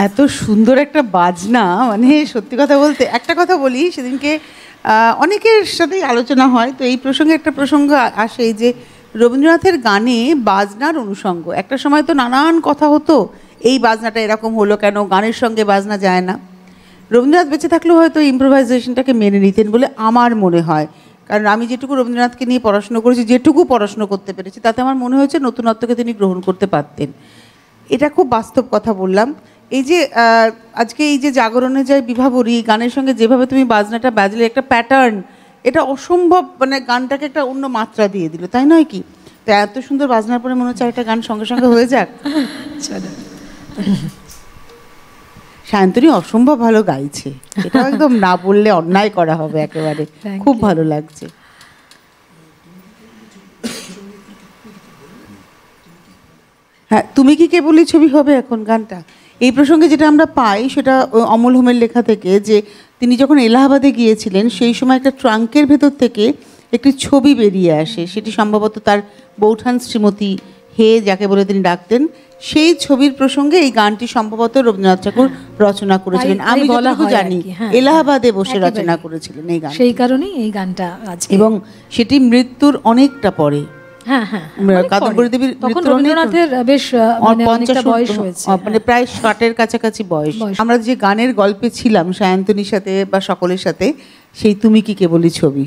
এত সুন্দর একটা বাজনা, মানে সত্যি কথা বলতে একটা কথা বলি, সেদিনকে অনেকের সাথেই আলোচনা হয়, তো এই প্রসঙ্গে একটা প্রসঙ্গ আসে যে রবীন্দ্রনাথের গানে বাজনার অনুষঙ্গ। একটা সময় তো নানান কথা হতো, এই বাজনাটা এরকম হলো কেন, গানের সঙ্গে বাজনা যায় না। রবীন্দ্রনাথ বেঁচে থাকলেও হয়তো ইম্প্রোভাইজেশনটাকে মেনে নিতেন বলে আমার মনে হয়, কারণ আমি যেটুকু রবীন্দ্রনাথকে নিয়ে পড়াশুনো করেছি, যেটুকু পড়াশুনো করতে পেরেছি, তাতে আমার মনে হয়েছে নতুনত্বকে তিনি গ্রহণ করতে পারতেন। এটা খুব বাস্তব কথা বললাম। এই যে আজকে এই যে জাগরণে যায় বিভাবরী, গানের সঙ্গে যেভাবে তুমি বাজনাটা বাজলে, একটা প্যাটার্ন, এটা অসম্ভব, মানে গানটাকে একটা অন্য মাত্রা দিয়ে দিল, তাই নয় কি? তো এত সুন্দর বাজনার পরে মনে হচ্ছে একটা গান সঙ্গে সঙ্গে হয়ে যাক। সায়ন্তনী অসম্ভব ভালো গাইছে, এটা একদম না বললে অন্যায় করা হবে একেবারে, খুব ভালো লাগছে। হ্যাঁ, তুমি কি কেবলই ছবি হবে এখন গানটা। এই প্রসঙ্গে যেটা আমরা পাই সেটা অমল হোমের লেখা থেকে, যে তিনি যখন এলাহাবাদে গিয়েছিলেন সেই সময় একটা ট্রাঙ্কের ভেতর থেকে একটি ছবি বেরিয়ে আসে, সেটি সম্ভবত তার বৌঠান শ্রীমতী হে যাকে বলে তিনি ডাকতেন, সেই ছবির প্রসঙ্গে এই গানটি সম্ভবত রবীন্দ্রনাথ ঠাকুর রচনা করেছিলেন। আমি যতটুকু জানি এলাহাবাদে বসে রচনা করেছিলেন এই গান, সেই কারণেই এই গানটা আজকে, এবং সেটি মৃত্যুর অনেকটা পরে। কাদম্বরী দেবীর রবীন্দ্রনাথের বেশ অনেকটা বয়স হয়েছে, মানে প্রায় 60-এর কাছাকাছি বয়স। আমরা যে গানের গল্পে ছিলাম সায়ন্তনীর সাথে বা সকলের সাথে, সেই তুমি কি কেবলই ছবি।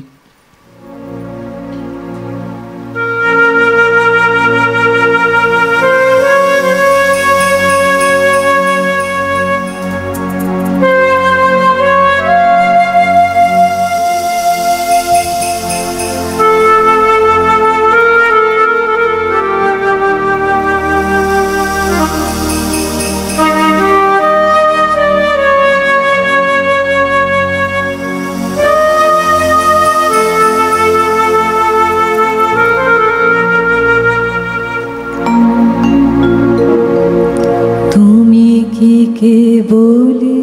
কেবলি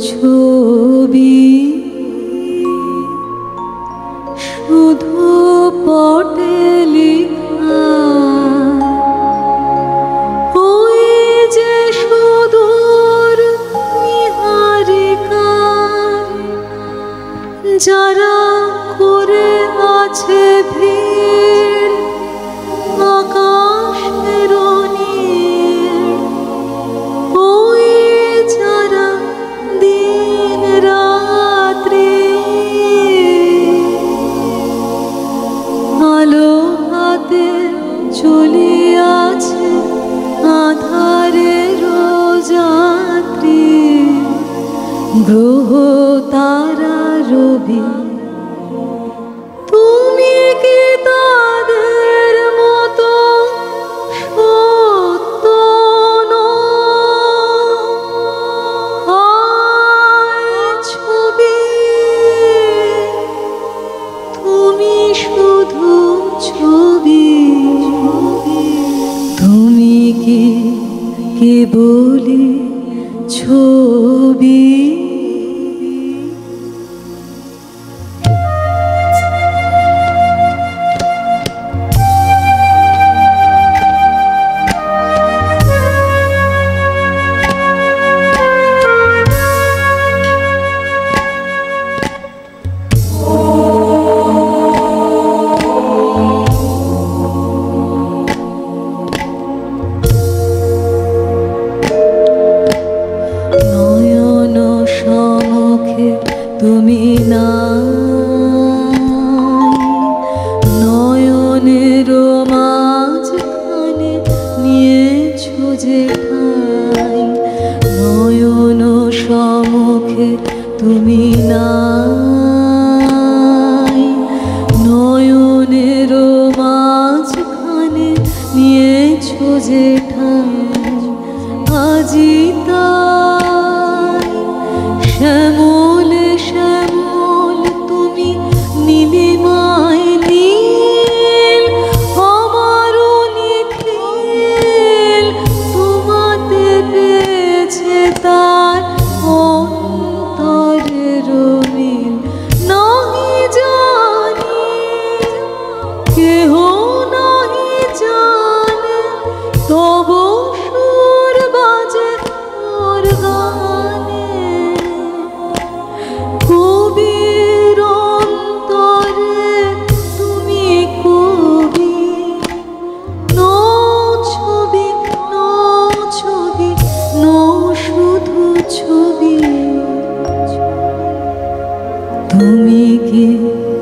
ছবি শুধু পটে লেখা, ওই যে সুদূর নিহারিকা যারা করে আছে ভিড় আকাশের চলিয়াছে আধারে রোজাত্রী গ্রহ তারা রবি, তুমি কি তাদের মতো সত্য ছবি, তুমি শুধু ছবি, তুমি কি কেবলি ছবি। তুমি নাই নয়নের মাঝখানে নিয়েছো যে ঠাই, নয়ন সম্মুখে তুমি নাই নয়নের মাঝখানে নিয়েছো যে ঠাই, আজি তাই শ্যামল শ্যামল তুমি নীলিমায় নীল, আমারও নিখিল তোমাতে পেয়েছে তার অন্তরের মিল, নাহি জানি কেহ নাহি জানে তব সুর বাজে মোর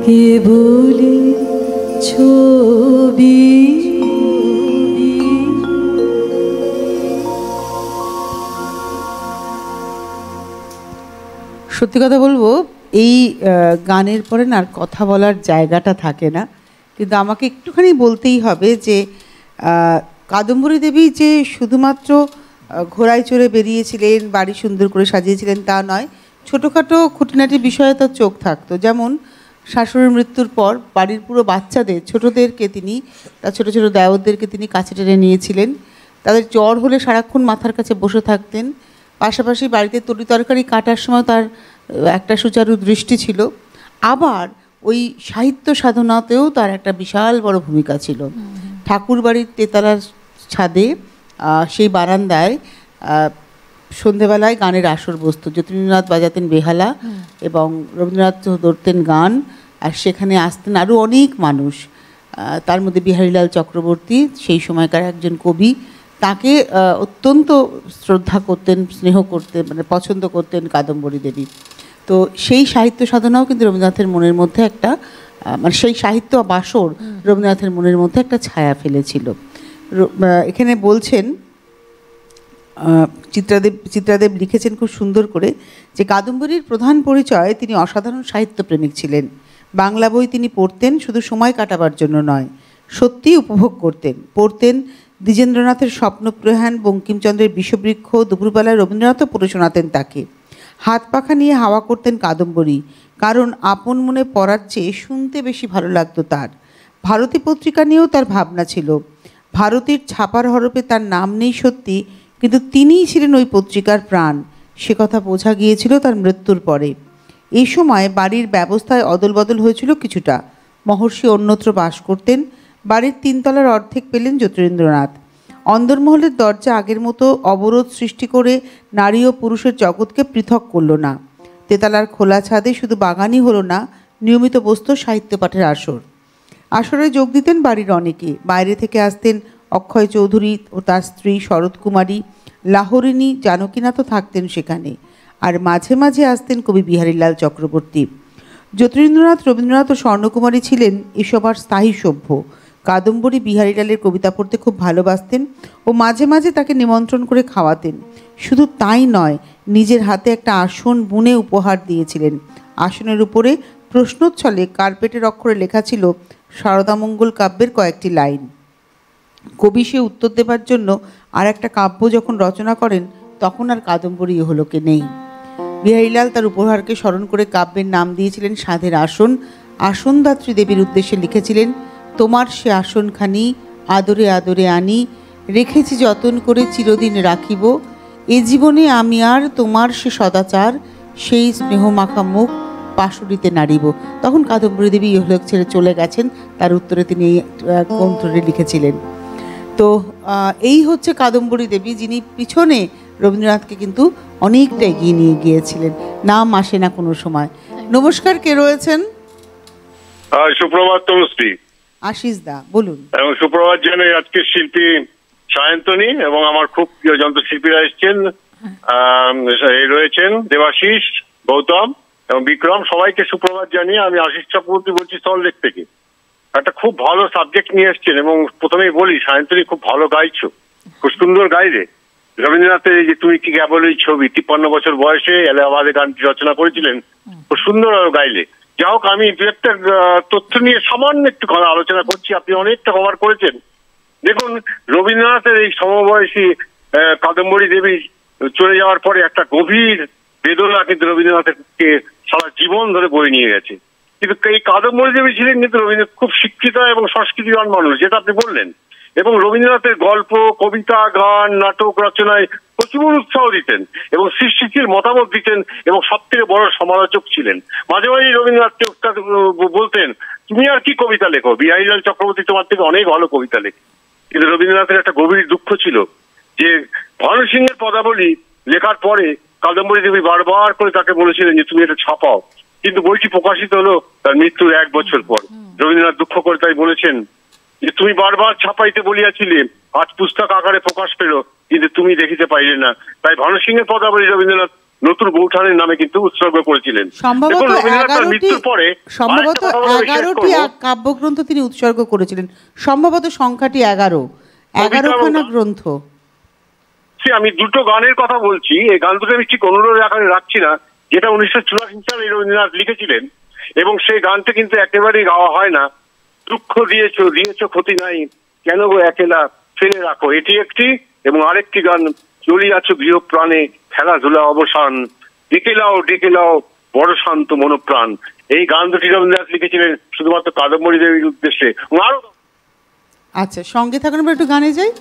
কেবলি ছবি। সত্যি কথা বলবো, এই গানের পরে না আর কথা বলার জায়গাটা থাকে না, কিন্তু আমাকে একটুখানি বলতেই হবে যে কাদম্বরী দেবী যে শুধুমাত্র ঘোড়ায় চড়ে বেরিয়েছিলেন, বাড়ি সুন্দর করে সাজিয়েছিলেন তা নয়, ছোটোখাটো খুঁটিনাটি বিষয়ে তার চোখ থাকতো। যেমন শাশুড়ির মৃত্যুর পর বাড়ির পুরো বাচ্চাদের, ছোটোদেরকে তিনি, তার ছোটো ছোটো দেওরদেরকে তিনি কাছে টেনে নিয়েছিলেন। তাদের জ্বর হলে সারাক্ষণ মাথার কাছে বসে থাকতেন। পাশাপাশি বাড়িতে তরি তরকারি কাটার সময় তার একটা সুচারু দৃষ্টি ছিল। আবার ওই সাহিত্য সাধনাতেও তার একটা বিশাল বড় ভূমিকা ছিল। ঠাকুর বাড়ির তেতলার ছাদে সেই বারান্দায় সন্ধেবেলায় গানের আসর বসতো। যতীন্দ্রনাথ বাজাতেন বেহালা এবং রবীন্দ্রনাথ ধরতেন গান, আর সেখানে আসতেন আরও অনেক মানুষ, তার মধ্যে বিহারীলাল চক্রবর্তী, সেই সময়কার একজন কবি। তাকে অত্যন্ত শ্রদ্ধা করতেন, স্নেহ করতেন, মানে পছন্দ করতেন কাদম্বরী দেবী। তো সেই সাহিত্য সাধনাও কিন্তু রবীন্দ্রনাথের মনের মধ্যে একটা, মানে সেই সাহিত্য বাসর রবীন্দ্রনাথের মনের মধ্যে একটা ছায়া ফেলেছিল। এখানে বলছেন চিত্রাদেব লিখেছেন খুব সুন্দর করে যে কাদম্বরীর প্রধান পরিচয় তিনি অসাধারণ সাহিত্যপ্রেমিক ছিলেন। বাংলা বই তিনি পড়তেন শুধু সময় কাটাবার জন্য নয়, সত্যিই উপভোগ করতেন। পড়তেন দ্বিজেন্দ্রনাথের স্বপ্নপ্রহাণ, বঙ্কিমচন্দ্রের বিষবৃক্ষ, দুপুরবেলায় রবীন্দ্রনাথও পড়ে শোনাতেন তাকে। হাত পাখা নিয়ে হাওয়া করতেন কাদম্বরী, কারণ আপন মনে পড়ার চেয়ে শুনতে বেশি ভালো লাগতো তার। ভারতী পত্রিকা নিয়েও তার ভাবনা ছিল। ভারতীর ছাপার হরফে তার নাম নেই সত্যি, কিন্তু তিনিই ছিলেন ওই পত্রিকার প্রাণ, সে কথা বোঝা গিয়েছিল তার মৃত্যুর পরে। এই সময় বাড়ির ব্যবস্থায় অদল বদল হয়েছিল কিছুটা। মহর্ষি অন্যত্র বাস করতেন। বাড়ির 3 তলার অর্ধেক পেলেন যতীন্দ্রনাথ। অন্দরমহলের দরজা আগের মতো অবরোধ সৃষ্টি করে নারী ও পুরুষের জগৎকে পৃথক করল না। তেতলার খোলা ছাদে শুধু বাগানই হলো না, নিয়মিত বসত সাহিত্য পাঠের আসর। আসরে যোগ দিতেন বাড়ির অনেকে। বাইরে থেকে আসতেন অক্ষয় চৌধুরী ও তার স্ত্রী শরৎকুমারী, লাহোরিনী, জানকীনাথও থাকতেন সেখানে। আর মাঝে মাঝে আসতেন কবি বিহারীলাল চক্রবর্তী। যতীন্দ্রনাথ, রবীন্দ্রনাথ ও স্বর্ণকুমারী ছিলেন এসবার স্থায়ী সভ্য। কাদম্বরী বিহারীলালের কবিতা পড়তে খুব ভালোবাসতেন ও মাঝে মাঝে তাকে নিমন্ত্রণ করে খাওয়াতেন। শুধু তাই নয়, নিজের হাতে একটা আসন বুনে উপহার দিয়েছিলেন। আসনের উপরে প্রশ্নোচ্ছলে কার্পেটের অক্ষরে লেখা ছিল শারদামঙ্গল কাব্যের কয়েকটি লাইন। কবি সে উত্তর দেবার জন্য আর একটা কাব্য যখন রচনা করেন, তখন আর কাদম্বরী ইহলোকে নেই। বিহারীলাল তার উপহারকে স্মরণ করে কাব্যের নাম দিয়েছিলেন সাধের আসন। আসনদাত্রী দেবীর উদ্দেশ্যে লিখেছিলেন, তোমার সে আসনখানি আদরে আদরে আনি, রেখেছি যতন করে চিরদিন রাখিব, এ জীবনে আমি আর তোমার সে সদাচার, সেই স্নেহমাখা মুখ পাশুরিতে নাড়িব। তখন কাদম্বরী দেবী ইহলোক ছেড়ে চলে গেছেন। তার উত্তরে তিনি এই গ্রন্থটি লিখেছিলেন। তো এই হচ্ছে কাদম্বরী দেবী, যিনি পিছনে রবীন্দ্রনাথকে কিন্তু অনেকটা এগিয়ে নিয়ে গিয়েছিলেন। নাম আসে না কোনো সময়। নমস্কার, কে রয়েছেন? সুপ্রভাত তনুশ্রী। আশিস দা বলুন। এবং সুপ্রভাত জানাই আজকে শিল্পী সায়ন্তনী এবং আমার খুব প্রিয় যন্ত্রশিল্পীরা এসছেন, রয়েছেন দেবাশিস, গৌতম এবং বিক্রম। সবাইকে সুপ্রভাত জানিয়ে আমি আশিস চক্রবর্তী বলছি সল্টলেক থেকে। একটা খুব ভালো সাবজেক্ট নিয়ে এসছেন এবং প্রথমেই বলি সায়ন্তনী খুব ভালো গাইছো, খুব সুন্দর গাইলে। রবীন্দ্রনাথের এই যে তুমি কি কেবল এই ছবি, 53 বছর বয়সে এলাহাবাদে গানটি রচনা করেছিলেন, খুব সুন্দর গাইলে। যা হোক, আমি দু একটা তথ্য নিয়ে সামান্য একটু আলোচনা করছি, আপনি অনেকটা কভার করেছেন। দেখুন, রবীন্দ্রনাথের এই সমবয়সী কাদম্বরী দেবী চলে যাওয়ার পরে একটা গভীর বেদনা কিন্তু রবীন্দ্রনাথকে সারা জীবন ধরে বয়ে নিয়ে গেছে। কিন্তু এই কাদম্বরী দেবী ছিলেন কিন্তু রবীন্দ্রনাথ খুব শিক্ষিত এবং সংস্কৃতিবান মানুষ, যেটা আপনি বললেন। এবং রবীন্দ্রনাথের গল্প, কবিতা, গান, নাটক রচনায় প্রচুর উৎসাহ দিতেন এবং সৃষ্টিশীল মতামত দিতেন এবং সব থেকে বড় সমালোচক ছিলেন। মাঝে মাঝে রবীন্দ্রনাথকে বলতেন, তুমি আর কি কবিতা লেখো, বিহারীলাল চক্রবর্তী তোমার থেকে অনেক ভালো কবিতা লেখে। কিন্তু রবীন্দ্রনাথের একটা গভীর দুঃখ ছিল যে ভানু সিংহের পদাবলী লেখার পরে কাদম্বরী দেবী বারবার করে তাকে বলেছিলেন যে তুমি এটা ছাপাও। কিন্তু বইটি প্রকাশিত হলো তার মৃত্যুর 1 বছর পর। রবীন্দ্রনাথ দুঃখ করে তাই বলেছেন যে তুমি বারবার ছাপাইতে বলিয়াছিলে, আজ পুস্তক আকারে প্রকাশ পেল, কিন্তু তুমি দেখিতে পাইলে না। তাই ভানু সিংহের পদাবলী রবীন্দ্রনাথ নতুন বৌঠানের নামে কিন্তু উৎসর্গ করেছিলেন। সম্ভবত মৃত্যুর পরে 11টি কাব্যগ্রন্থ তিনি উৎসর্গ করেছিলেন, সম্ভবত সংখ্যাটি 11খানা গ্রন্থ। আমি দুটো গানের কথা বলছি, এই গান দুটো আমি ঠিক অনুরোধ আকারে রাখছি না, যেটা 1984 সালে রবীন্দ্রনাথ লিখেছিলেন এবং সেই গানটা কিন্তু একেবারেই গাওয়া হয় না। দুঃখ দিয়েছো ক্ষতি নাই, কেন গো একেলা ফেলে রাখো, এটি একটি, এবং আরেকটি গান চলিয়াছো গৃহ প্রাণে খেলাধুলা অবসান, ডেকে লাও বড় শান্ত মনোপ্রাণ। এই গান দুটি রবীন্দ্রনাথ লিখেছিলেন শুধুমাত্র কাদম্বরী দেবীর উদ্দেশ্যে। আরো আচ্ছা, সঙ্গে থাকুন, আমরা একটু গানে যাই।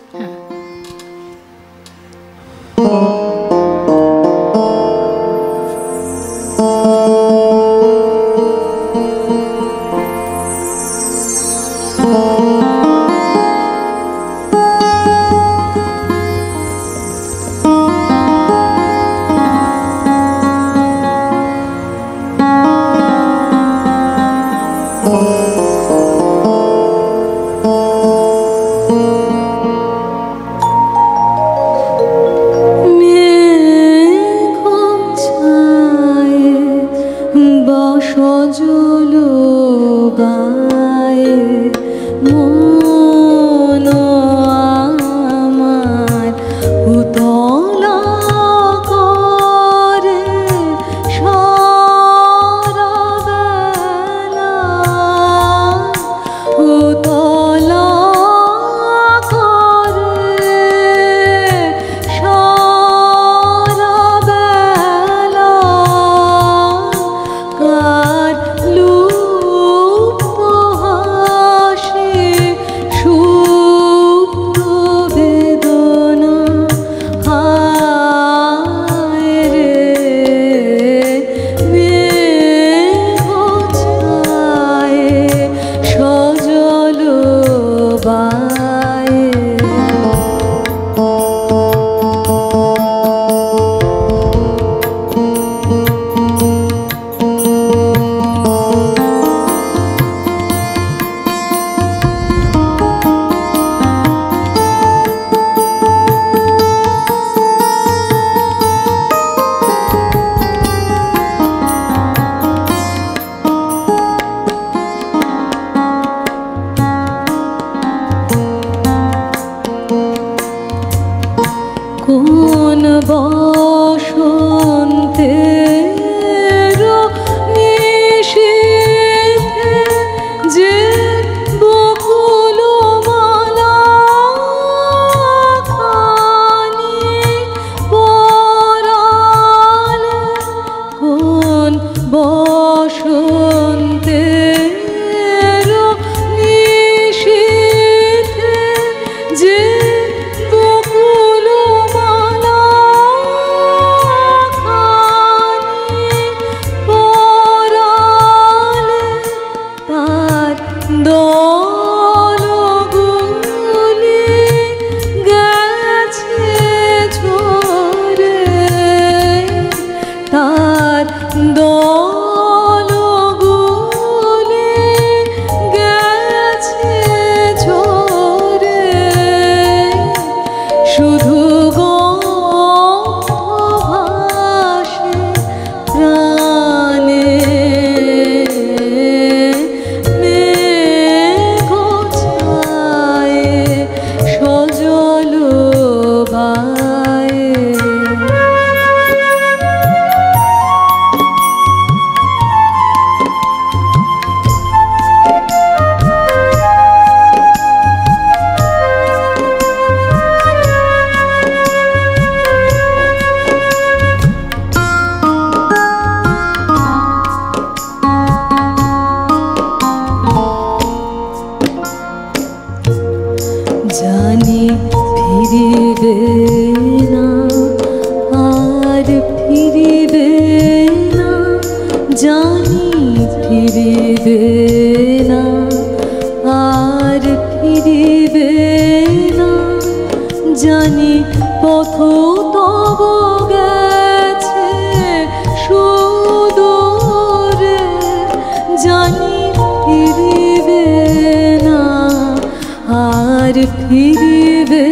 ফিরিবে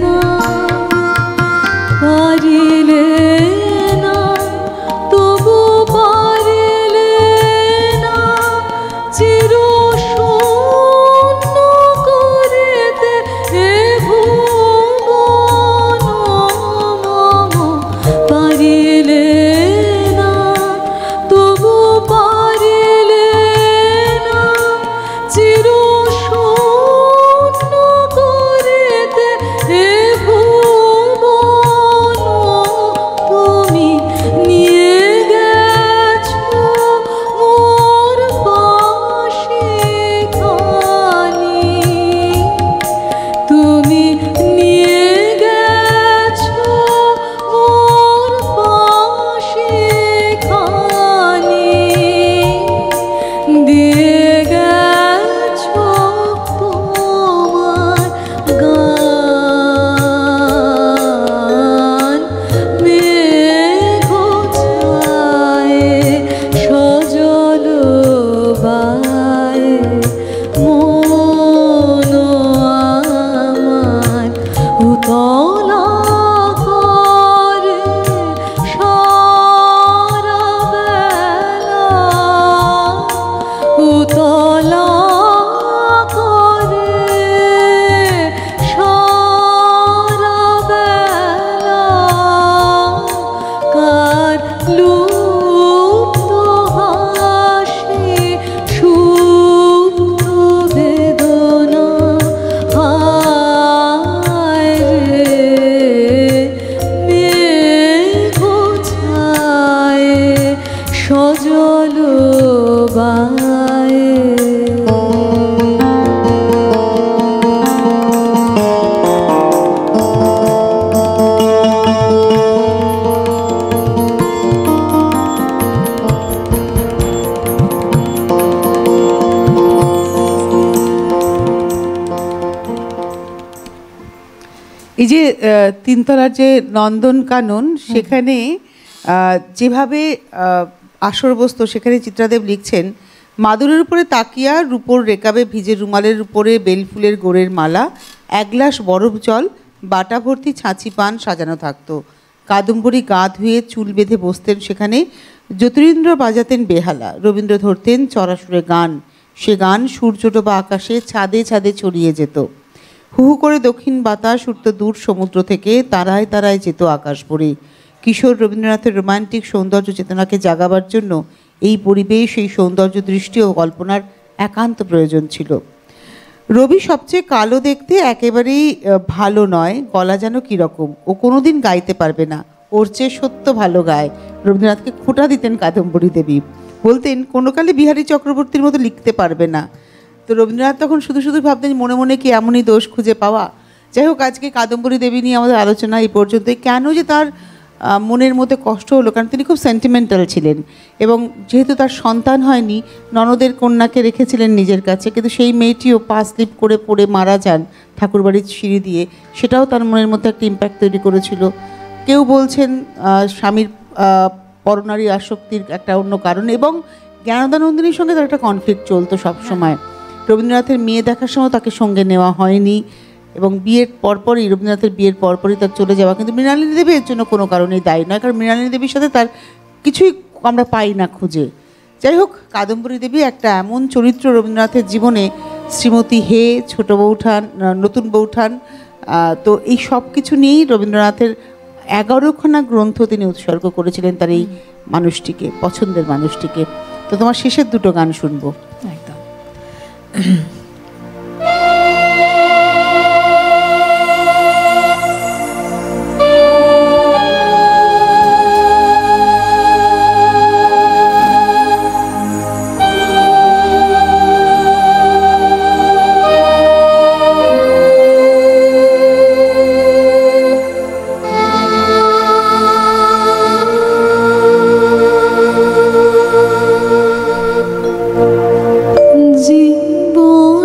না, পারিলে না যে তিনতলার যে নন্দনকানন সেখানে যেভাবে আসর বসতো সেখানে চিত্রাদেব লিখছেন, মাদুরের উপরে তাকিয়া রূপোর রেকাবে ভিজে রুমালের উপরে বেলফুলের গোড়ের মালা, এক গ্লাস বরফ জল, বাটা ভর্তি ছাঁচি পান সাজানো থাকতো। কাদম্বরী গা ধুয়ে চুল বেঁধে বসতেন সেখানে। জ্যোতিরিন্দ্র বাজাতেন বেহালা, রবীন্দ্র ধরতেন চড়াসুরে গান। সে গান সূর্যডোবা আকাশে ছাদে ছাদে ছড়িয়ে যেত। হু হু করে দক্ষিণ বাতাস উঠত দূর সমুদ্র থেকে, তারায় তারায় যেত আকাশ ভরে। কিশোর রবীন্দ্রনাথের রোমান্টিক সৌন্দর্য চেতনাকে জাগাবার জন্য এই পরিবেশ, এই সৌন্দর্য দৃষ্টি ও কল্পনার একান্ত প্রয়োজন ছিল। রবি সবচেয়ে কালো দেখতে, একেবারেই ভালো নয়, গলা যেন কীরকম, ও কোনোদিন গাইতে পারবে না, ওর চেয়ে সত্য ভালো গায়। রবীন্দ্রনাথকে খোঁটা দিতেন কাদম্বরী দেবী, বলতেন কোনো কালে বিহারী চক্রবর্তীর মতো লিখতে পারবে না। তো রবীন্দ্রনাথ তখন শুধু শুধু ভাবতেন মনে মনে কি এমনই দোষ খুঁজে পাওয়া। যাই হোক, আজকে কাদম্বরী দেবী নিয়ে আমাদের আলোচনা এই পর্যন্তই। কেন যে তার মনের মধ্যে কষ্ট হলো, কারণ তিনি খুব সেন্টিমেন্টাল ছিলেন এবং যেহেতু তার সন্তান হয়নি, ননদের কন্যাকে রেখেছিলেন নিজের কাছে, কিন্তু সেই মেয়েটিও পা স্লিপ করে পড়ে মারা যান ঠাকুরবাড়ির সিঁড়ি দিয়ে, সেটাও তার মনের মধ্যে একটা ইম্প্যাক্ট তৈরি করেছিল। কেউ বলছেন স্বামীর পরনারী আসক্তির একটা অন্য কারণ, এবং জ্ঞানদানন্দিনীর সঙ্গে তার একটা কনফ্লিক্ট চলতো সবসময়। রবীন্দ্রনাথের মেয়ে দেখার সময় তাকে সঙ্গে নেওয়া হয়নি, এবং বিয়ের পরপরই, রবীন্দ্রনাথের বিয়ের পরপরই তার চলে যাওয়া। কিন্তু মৃণালিনী দেবী এর জন্য কোনো কারণেই দায়ী নয়, কারণ মৃণালিনী দেবীর সাথে তার কিছুই আমরা পাই না খুঁজে। যাই হোক, কাদম্বরী দেবী একটা এমন চরিত্র রবীন্দ্রনাথের জীবনে, শ্রীমতী হে, ছোট বৌঠান, নতুন বৌঠান, তো এই সব কিছু নিয়েই রবীন্দ্রনাথের 11খানা গ্রন্থ তিনি উৎসর্গ করেছিলেন তার এই মানুষটিকে, পছন্দের মানুষটিকে। তো তোমার শেষের দুটো গান শুনবো। একদম। জীবন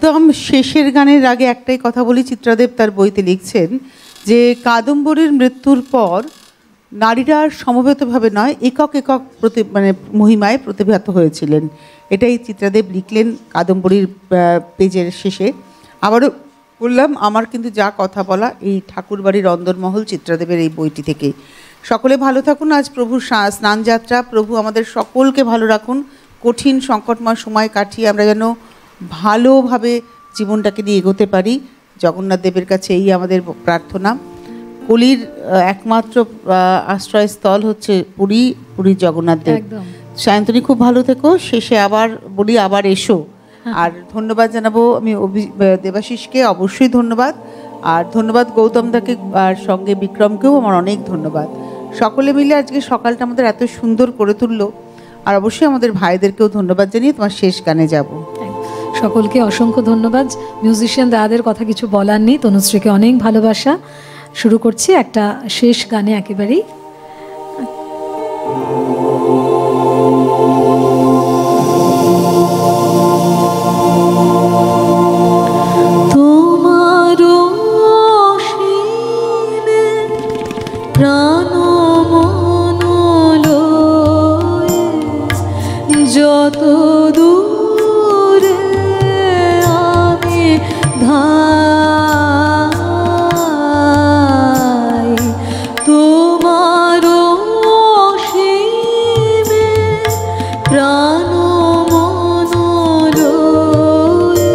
একদম শেষের গানের আগে একটাই কথা বলি, চিত্রাদেব তার বইতে লিখছেন যে কাদম্বরীর মৃত্যুর পর নারীরা আর সমবেতভাবে নয়, একক একক মানে মহিমায় প্রতিভাত হয়েছিলেন। এটাই চিত্রাদেব লিখলেন কাদম্বরীর পেজের শেষে। আবারও বললাম, আমার কিন্তু যা কথা বলা এই ঠাকুরবাড়ির অন্দরমহল চিত্রাদেবের এই বইটি থেকে। সকলে ভালো থাকুন। আজ প্রভুর স্নানযাত্রা, প্রভু আমাদের সকলকে ভালো রাখুন। কঠিন সংকটময় সময় কাটিয়ে আমরা যেন ভালোভাবে জীবনটাকে নিয়ে এগোতে পারি। জগন্নাথ দেবের কাছে এই আমাদের প্রার্থনা। কলির একমাত্র আশ্রয়স্থল হচ্ছে পুরী জগন্নাথ দেব। সায়ন্তনী খুব ভালো থেকো। শেষে আবার বলি, আবার এসো। আর ধন্যবাদ জানাবো আমি দেবাশিসকে, অবশ্যই ধন্যবাদ। আর ধন্যবাদ গৌতম দাকে, আর সঙ্গে বিক্রমকেও আমার অনেক ধন্যবাদ। সকলে মিলে আজকে সকালটা আমাদের এত সুন্দর করে তুললো। আর অবশ্যই আমাদের ভাইদেরকেও ধন্যবাদ জানিয়ে তোমার শেষ গানে যাব। সকলকে অসংখ্য ধন্যবাদ। মিউজিশিয়ান দাদাদের কথা কিছু বলার নেই। তনুশ্রীকে অনেক ভালোবাসা। শুরু করছি একটা শেষ গানে একেবারেই। যত দূরে আমি ধাই, তোমার অসীমে প্রাণ মন লয়ে,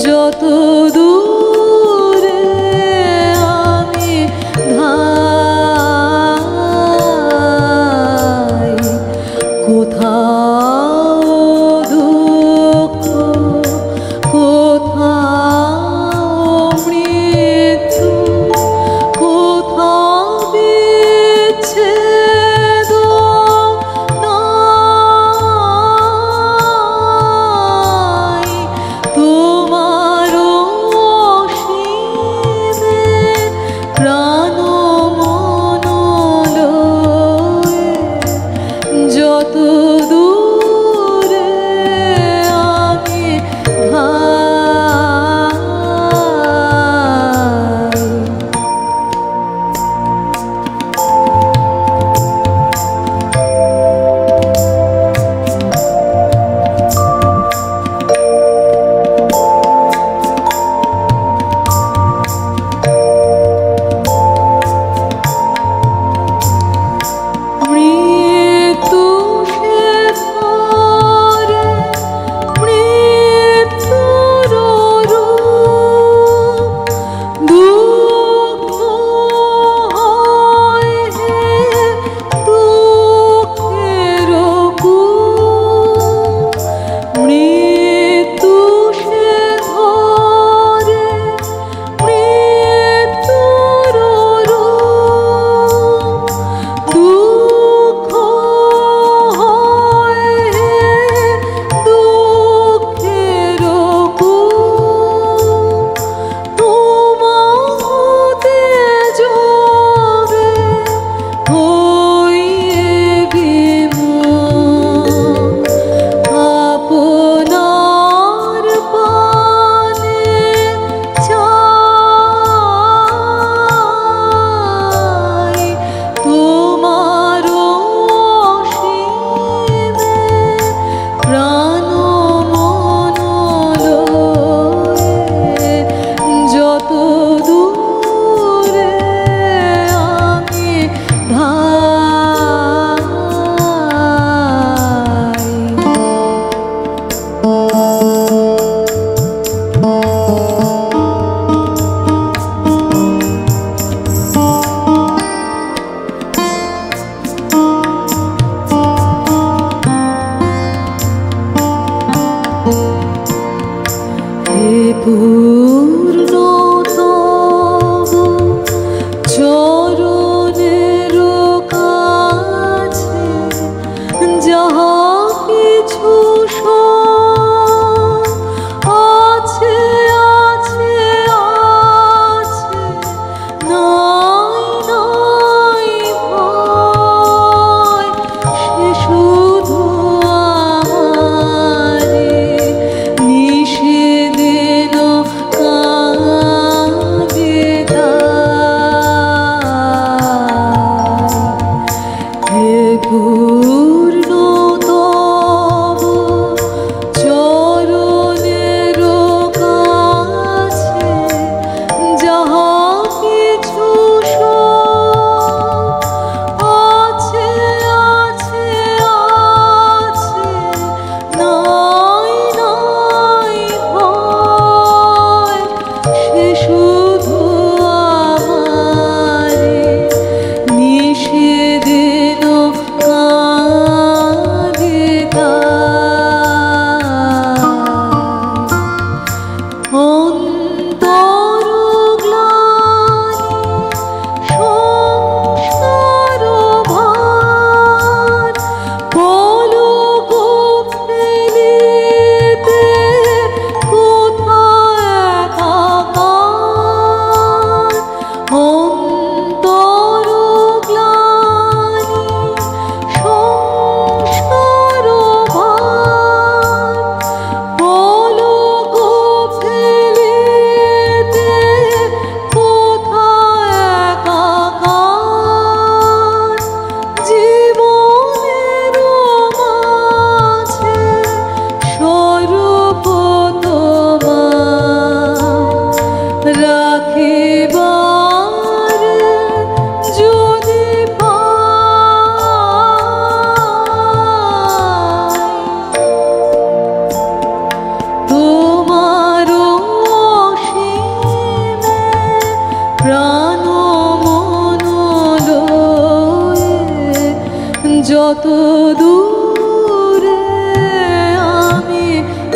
যত দূরে আমি ধাই, কোথাও দুঃখ, কোথাও মৃত্যু, কোথাও বিচ্ছেদ,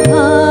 ভাই